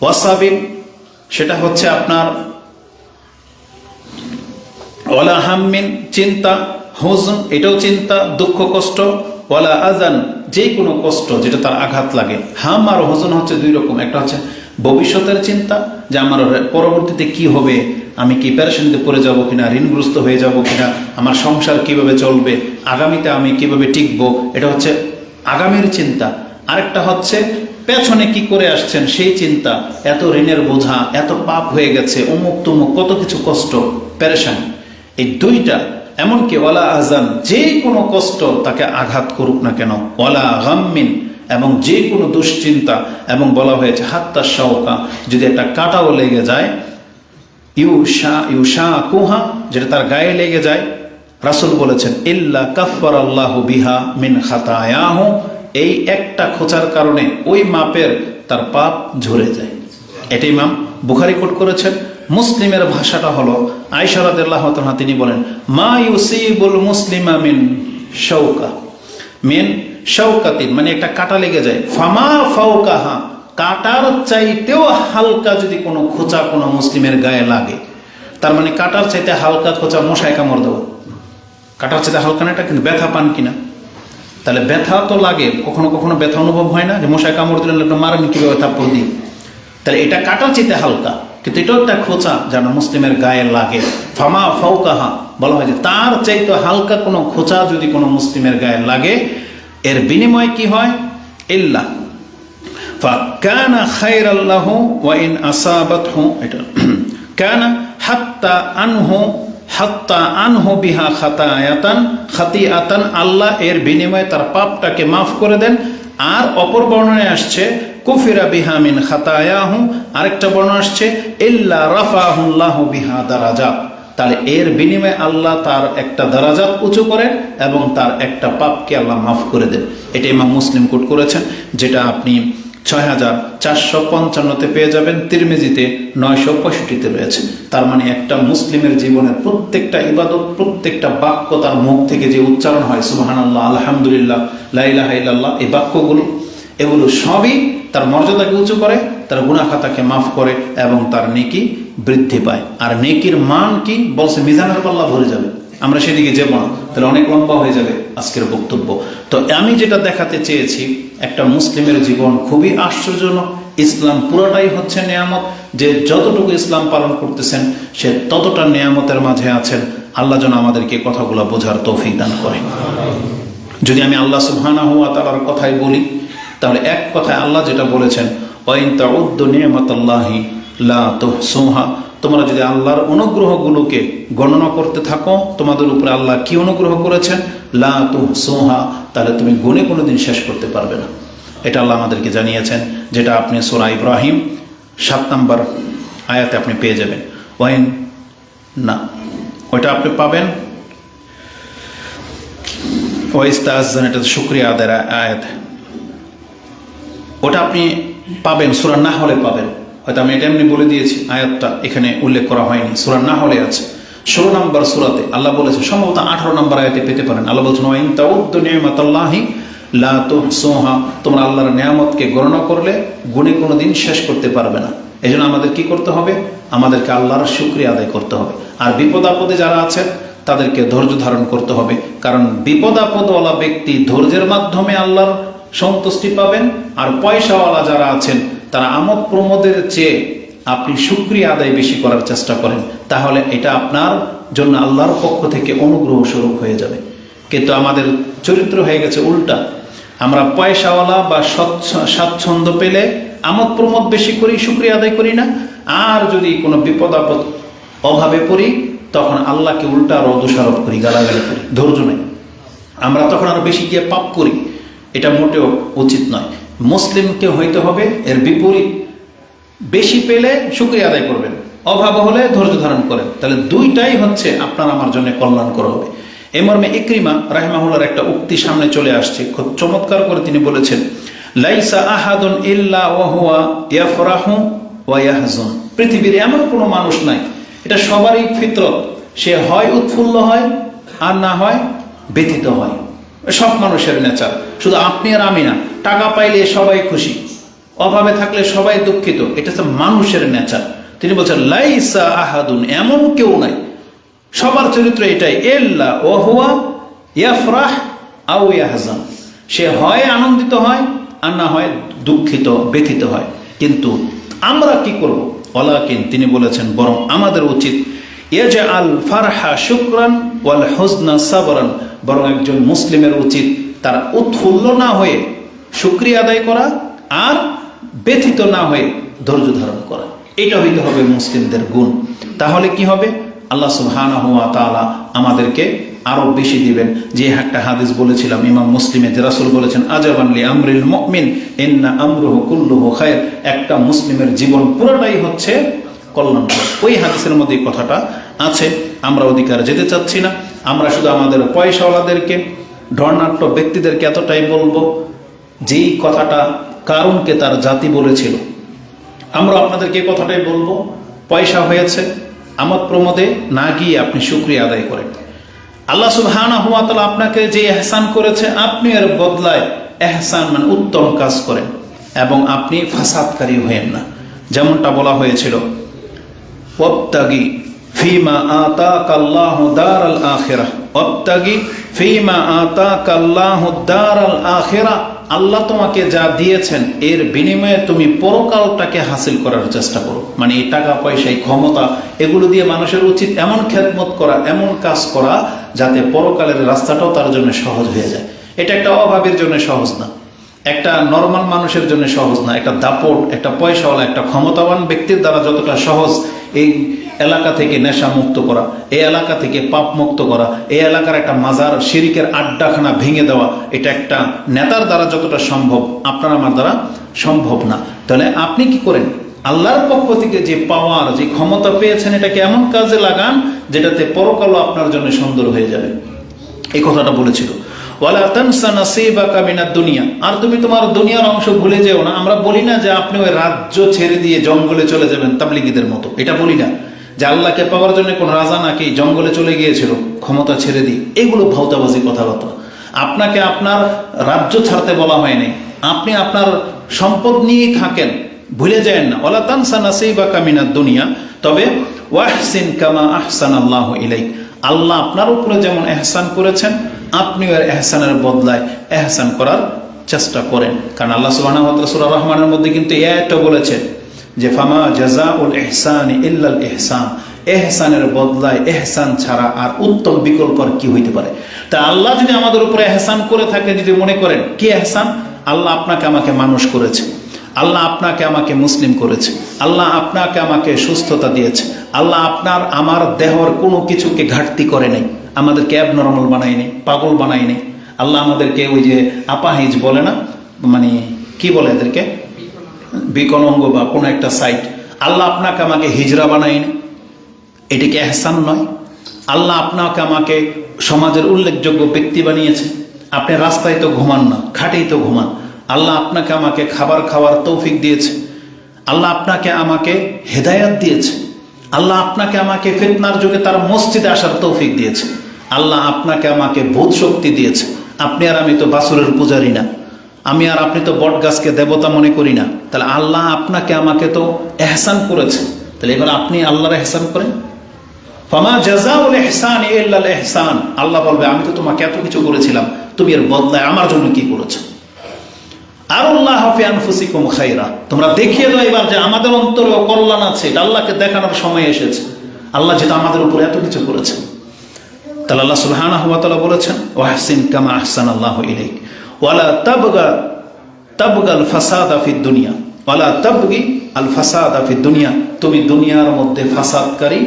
ওয়াসাবিন সেটা হচ্ছে আপনার ওয়ালা হাম্মিন চিন্তা, হুজন এটাও চিন্তা দুঃখ কষ্ট, ওয়ালা আজান যে কোনো কষ্ট যেটা তার আঘাত লাগে। হাম আর হুজন হচ্ছে দুই রকম। একটা হচ্ছে ভবিষ্যতের চিন্তা, যে আমার পরবর্তীতে কি হবে, আমি কি পেরেশানিতে পড়ে যাব কিনা, ঋণগ্রস্ত হয়ে যাব কিনা, আমার সংসার কিভাবে চলবে, আগামীতে আমি কিভাবে টিকবো, এটা হচ্ছে আগামীর চিন্তা। আরেকটা হচ্ছে পেছনে কি করে আসছেন সেই চিন্তা, এত ঋণের বোঝা, এত পাপ হয়ে গেছে, অমুক তুমুক কত কিছু কষ্ট, পেরেশানি। এই দুইটা। এমনকি ওয়ালা আজান যে কোনো কষ্ট তাকে আঘাত করুক না কেন, ওয়ালা গাম্মিন এবং যে কোনো দুশ্চিন্তা, এবং বলা হয়েছে হাত্তা শাওকা যদি একটা কাঁটাও লেগে যায়, ইউশাকুহা যেটা তার গায়ে লেগে যায়, রাসূল বলেছেন ইল্লা কাফফারাল্লাহু বিহা মিন খাতায়াহু, এই একটা খোঁচার কারণে ওই মাপের তার পাপ ঝরে যায়। এটা ইমাম বুখারী কোট করেছেন। মুসলিমের ভাষাটা হলো আয়েশা রাদিয়াল্লাহু তাআলা তিনি বলেন, মা ইউসিবুল মুসলিমা মিন শাওকা মিন শাওকাতিন মানে একটা কাঁটা লেগে যায়, ফামা ফাওকাহা কাঁটার চাইতেও হালকা যদি কোনো খোঁচা কোনো মুসলিমের গায়ে লাগে, তার মানে কাঁটার চাইতে হালকা খোঁচা মশায় কামড় দেবো, কাঁটার চাইতে হালকা না, এটা কিন্তু ব্যথা পান কিনা? তাহলে ব্যথা তো লাগে, কখনো কখনো ব্যথা অনুভব হয় না, যে মশায় কামড় দিলেন একটা মারেন কীভাবে থাপ্পড় দিই, তাহলে এটা কাঁটার চাইতে হালকা, কিন্তু এটাও একটা খোঁচা যেন মুসলিমের গায়ে লাগে। ফামা ফাওকাহা বলা হয় যে তার চাইতে হালকা কোনো খোঁচা যদি কোনো মুসলিমের গায়ে লাগে, এর বিনিময়ে কি হয়? ইল্লা ফাকানা খায়রাল লাহু ওয়া ইন আসাবাতহু, এটা কানা হাত্তা আনহু বিহা খাতিয়াতান, আল্লাহ এর বিনিময়ে তার পাপটাকে মাফ করে দেন। আর অপর বর্ণনায় আসছে কুফিরা বিহা মিন খাতায়াহু, আরেকটা বর্ণনা আসছে ইল্লা রাফাহুল্লাহু বিহা দারাজাত, তাহলে এর বিনিময়ে আল্লাহ তার একটা দারাজাত উঁচু করেন এবং তার একটা পাপকে আল্লাহ মাফ করে দেন। এটা ইমাম মুসলিম কোট করেছেন, যেটা আপনি 6455-তে পেয়ে যাবেন, তিরমিজিতে 965-তে রয়েছে। তার মানে একটা মুসলিমের জীবনের প্রত্যেকটা ইবাদত, প্রত্যেকটা বাক্য তার মুখ থেকে যে উচ্চারণ হয়, সুবহানাল্লাহ, আলহামদুলিল্লাহ, লা ইলাহা ইল্লাল্লাহ, এই বাক্যগুলো এগুলো সবই তার মর্যাদাকে উঁচু করে, তার গুনাহ খাতাকে মাফ করে এবং তার নেকি বৃদ্ধি পায়। আর নেকির মান কি বলছে? মিজানের পাল্লা ভরে যাবে। আমরা সেদিকে যাব না, তাহলে অনেক লম্বা হয়ে যাবে আজকের বক্তব্য। তো আমি যেটা দেখাতে চেয়েছি, একটা মুসলিমের জীবন খুবই আশ্চর্যজনক। ইসলাম পুরোটাই হচ্ছে নেয়ামত। যে যতটুকু ইসলাম পালন করতেছেন সে ততটা নেয়ামতের মাঝে আছেন। আল্লাহ যেন আমাদেরকে কথাগুলো বোঝার তৌফিক দান করে। যদি আমি আল্লাহ সুবহানাহু ওয়া তাআলার কথাই বলি, তাহলে এক কথায় আল্লাহ যেটা বলেছেন, ওয়া ইন তাউদ্দু নি'মাতাল্লাহি লা তুহসুহা, তোমরা যদি আল্লাহর অনুগ্রহগুলোকে গণনা করতে থাকো, তোমাদের উপরে আল্লাহ কি অনুগ্রহ করেছেন, লা তুহসুহা, তাহলে তুমি গুণে কোনোদিন শেষ করতে পারবে না। এটা আল্লাহ আমাদেরকে জানিয়েছেন, যেটা আপনি সূরা ইব্রাহিম 7 নম্বর আয়াতে আপনি পেয়ে যাবেন। ওয়াইন না, ওইটা আপনি পাবেন ওয়াইস্তাযান, এটা শুকরিয়া আদায়ের আয়াত, ওটা আপনি পাবেন সূরা নাহলে পাবেন। হয়তো আমি এটা এমনি বলে দিয়েছি, আয়াতটা এখানে উল্লেখ করা হয়নি, সূরা নাহলে আছে 16 নম্বর সূরাতে আল্লাহ বলেছে, সম্ভবত 18 নম্বর আয়াতে পেতে পারেন। আল্লাহ বলছেন, ওয়া ইন তাউদ্দু নি'মাতাল্লাহি লা তুহসুহা, তোমরা আল্লাহর নিয়ামতকে গণনা করলে গুণে কোনোদিন শেষ করতে পারবে না। এই জন্য আমাদের কি করতে হবে? আমাদেরকে আল্লাহর শুকরিয়া আদায় করতে হবে। আর বিপদ আপদে যারা আছেন তাদেরকে ধৈর্য ধারণ করতে হবে, কারণ বিপদ আপদওয়ালা ব্যক্তি ধৈর্যের মাধ্যমে আল্লাহর সন্তুষ্টি পাবেন। আর পয়সাওয়ালা যারা আছেন তারা আমোদ প্রমোদের চেয়ে আপনি শুকরিয়া আদায় বেশি করার চেষ্টা করেন, তাহলে এটা আপনার জন্য আল্লাহর পক্ষ থেকে অনুগ্রহ স্বরূপ হয়ে যাবে। কিন্তু আমাদের চরিত্র হয়ে গেছে উল্টা। আমরা পয়সাওয়ালা বা স্বাচ্ছন্দ্য পেলে আমোদ প্রমোদ বেশি করি, শুকরিয়া আদায় করি না। আর যদি কোনো বিপদ আপদ অভাবে পড়ি, তখন আল্লাহকে উল্টা আরো দোষারোপ করি, গালাগালি করি, ধৈর্য নেই। আমরা তখন আরো বেশি গিয়ে পাপ করি। এটা মোটেও উচিত নয়। মুসলিমকে হইতে হবে এর বিপরীত, বেশি পেলে শুকরিয়া আদায় করবেন, অভাব হলে ধৈর্য ধারণ করেন, তাহলে দুইটাই হচ্ছে আপনার আমার জন্য কল্যাণকর হবে। এই মর্মে ইকরিমা রাহিমাহুল্লাহর একটা উক্তি সামনে চলে আসছে, খুব চমৎকার করে তিনি বলেছেন, লাইসা আহাদুন ইল্লা ওয়া হুয়া ইয়াফরাহু ওয়া ইয়াহজুন, পৃথিবীর এমন কোনো মানুষ নাই, এটা সবারই ফিতরত, সে হয় উৎফুল্ল হয় আর না হয় ব্যথিত হয়। সব মানুষের নেচার, শুধু আপনি আর আমি না। টাকা পাইলে সবাই খুশি, অভাবে থাকলে সবাই দুঃখিত, এটা হচ্ছে মানুষের নেচার। তিনি বলছেন, লাইসা আহাদুন, এমন কেউ নাই, সবার চরিত্র এটাই, ইল্লা ওয়া হুয়া ইয়াফরাহ আও ইয়াহজান, সে হয় আনন্দিত হয় আর না হয় দুঃখিত ব্যথিত হয়। কিন্তু আমরা কি করব? ওয়ালাকিন, তিনি বলেছেন, বরং আমাদের উচিত ইয়াজআল ফারহা শুকরান ওয়াল হুজনা সাবরান, বরং একজন মুসলিমের উচিত তার উৎফুল্ল না হয়ে শুকরিয়া আদায় করা আর ব্যথিত না হয়ে ধৈর্য ধারণ করা। এটা হইতে হবে মুসলিমদের গুণ। তাহলে কি হবে? আল্লাহ সুবহানাহু ওয়া তাআলা আমাদেরকে আরো বেশি দিবেন। যে একটা হাদিস বলেছিলাম ইমাম মুসলিমে, যে রাসূল বলেছেন, আজাবান লি আমরিল মুমিন ইন্না আমরুহু কুল্লুহু খায়র, একটা মুসলিমের জীবন পুরোটাই হচ্ছে কল্যাণকর। ওই হাদিসের মধ্যে কথাটা আছে। আমরা অধিকার যেতে চাচ্ছি না। আমরা শুধু আমাদের পয়সাওয়ালাদেরকে, ধর্নাঢ্য ব্যক্তিদেরকে এতটাই বলবো, যেই কথাটা কারুনকে তার জাতি বলেছিল, আমরা আপনাদেরকে কথাটাই বলবো, পয়সা হয়েছে, আমোদ প্রমোদে না গিয়ে আপনি শুকরিয়া আদায় করেন। আল্লাহ সুবহানাহু ওয়া তাআলা আপনাকে যে ইহসান করেছে, আপনি এর বদলায় ইহসান মানে উত্তম কাজ করেন, এবং আপনি ফাসাদকারী হয়েন না। যেমনটা বলা হয়েছিল, ওয়াবতাগি ফিমা আতাকাল্লাহু দারাল আখিরাহ, ওয়াবতাগি ফিমা আতাকাল্লাহু দারাল আখিরাহ, আল্লাহ তোমাকে যা দিয়েছেন এর বিনিময়ে তুমি পরকালটাকে হাসিল করার চেষ্টা করো। মানে এই টাকা পয়সা, এই ক্ষমতা, এগুলো দিয়ে মানুষের উচিত এমন খেদমত করা, এমন কাজ করা, যাতে পরকালের রাস্তাটাও তার জন্য সহজ হয়ে যায়। এটা একটা অভাবের জন্য সহজ না, একটা নর্মাল মানুষের জন্য সহজ না। একটা দাপট, একটা পয়সাওয়ালা, একটা ক্ষমতাবান ব্যক্তির দ্বারা যতটা সহজ এই এলাকা থেকে নেশা মুক্ত করা, এই এলাকা থেকে পাপ মুক্ত করা, এই এলাকার একটা মাজার শিরিকের আড্ডাখানা ভেঙে দেওয়া, এটা একটা নেতার দ্বারা যতটা সম্ভব আপনার আমার দ্বারা সম্ভব না। তাহলে আপনি কি করেন? আল্লাহর পক্ষ থেকে যে পাওয়ার, যে ক্ষমতা পেয়েছেন, এটাকে এমন কাজে লাগান যেটাতে পরকালও আপনার জন্য সুন্দর হয়ে যাবে। এই কথাটা বলেছিল, ওয়ালা তানসা নাসিবাকা মিনাদ দুনিয়া, আর তুমি তোমার দুনিয়ার অংশ ভুলে যেও না। আমরা বলি না যে আপনি ওই রাজ্য ছেড়ে দিয়ে জঙ্গলে চলে যাবেন তাবলিগীদের মতো, এটা বলি না। যে আল্লাহকে পাওয়ার জন্য কোন রাজা নাকি জঙ্গলে চলে গিয়েছিল ক্ষমতা ছেড়ে দিয়ে, এগুলো ভাউতাবাজি কথাবার্তা। আপনাকে আপনার রাজ্য ছাড়তে বলা হয়নি, আপনি আপনার সম্পদ নিয়েই থাকেন, ভুলে যায়েন না। ওয়ালা তানসা নাসিবাকা মিনাদ দুনিয়া, তবে ওয়াহসিন কামা আহসানাল্লাহু ইলাইক, আল্লাহ আপনার উপরে যেমন এহসান করেছেন, আপনিও এর এহসানের বদলায় এহসান করার চেষ্টা করেন। কারণ আল্লাহ সুবহানাহু ওয়া তাআলা সূরা রহমানের মধ্যে কিন্তু এটা বলেছেন যে ফামা জাযাউল ইহসানি ইল্লাল ইহসান, এহসানের বদলায় এহসান ছাড়া আর উত্তম বিকল্প আর কি হইতে পারে। তা আল্লাহ যদি আমাদের উপরে এহসান করে থাকে, যদি মনে করেন কি এহসান, আল্লাহ আপনাকে আমাকে মানুষ করেছে, আল্লাহ আপনাকে আমাকে মুসলিম করেছে, আল্লাহ আপনাকে আমাকে সুস্থতা দিয়েছে, আল্লাহ আপনার আমার দেহর কোনো কিছুকে ঘাটতি করে নাই, আমাদেরকে অ্যাবনর্মাল বানায়নি, পাগল বানায়নি। আল্লাহ আমাদেরকে ওই যে আপাহিজ বলে না, মানে কি বলে এদেরকে, বিকলাঙ্গ বা কোনো একটা সাইট, আল্লাহ আপনাকে আমাকে হিজড়া বানায়নি, এটি কি এহসান নয়? আল্লাহ আপনাকে আমাকে সমাজের উল্লেখযোগ্য ব্যক্তি বানিয়েছে, আপনি রাস্তায় তো ঘুমান না, খাটেই তো ঘুমান, আল্লাহ আপনাকে আমাকে খাবার খাওয়ার তৌফিক দিয়েছে, আল্লাহ আপনাকে আমাকে হেদায়াত দিয়েছে, আল্লাহ আপনাকে আমাকে ফিতনার যুগে তার মসজিদে আসার তৌফিক দিয়েছে, আল্লাহ আপনাকে আমাকে বোধ শক্তি দিয়েছে। আপনি আর আমি তো বাছুরের পূজারি না, আমি আর আপনি তো বট গাছকে দেবতা মনে করি না, তাহলে আল্লাহ আপনাকে আমাকে তো এহসান করেছে, তাহলে এবার আপনি আল্লাহর এহসান করেন। ফামা জাযাউল ইহসানি ইল্লাল ইহসান, আল্লাহ বলবে আমি তো তোমাকে এত কিছু করেছিলাম, তুমি এর বদলায় আমার জন্য কি করেছো? আল্লাহু ফি আনফুসিকুম খায়রা, তোমরা দেখিয়ে দাও এবার যে আমাদের অন্তরেও কল্যাণ আছে, এটা আল্লাহকে দেখানোর সময় এসেছে। আল্লাহ যেটা আমাদের উপর এত কিছু করেছে, তাহলে আল্লাহ সুবহানাহু ওয়া তাআলা বলেছেন ওয়াহসিন কামা আহসানাল্লাহু ইলাইক ওয়ালা তাবগাল ফাসাদা ফিদ দুনিয়া ওয়ালা তাবগি আল ফাসাদা ফিদ দুনিয়া, তুমি দুনিয়ার মধ্যে ফাসাদকারী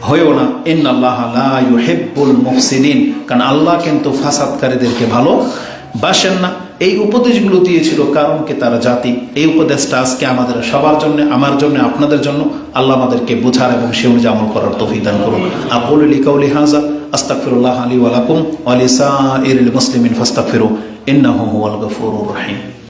হয়েও না। ইন্নাল্লাহা লা ইউহিব্বুল মুফসিদিন, কারণ আল্লাহ কিন্তু ফাসাদকারীদেরকে ভালোবাসেন না। এই উপদেশগুলো দিয়েছিল কারণ কি তারা জাতি। এই উপদেশটা আজকে আমাদের সবার জন্য, আমার জন্য, আপনাদের জন্য। আল্লাহ আমাদেরকে বোঝার এবং সে অনুযায়ী আমল করার তৌফিক দান করুন। আকুলু লিকাউলি হাযা আস্তাগফিরুল্লাহ লি ওয়া লাকুম ওয়া লিসাইরিল মুসলিমিন ফাস্তাগফিরু ইন্নাহু হুয়াল গফুরুর রহিম।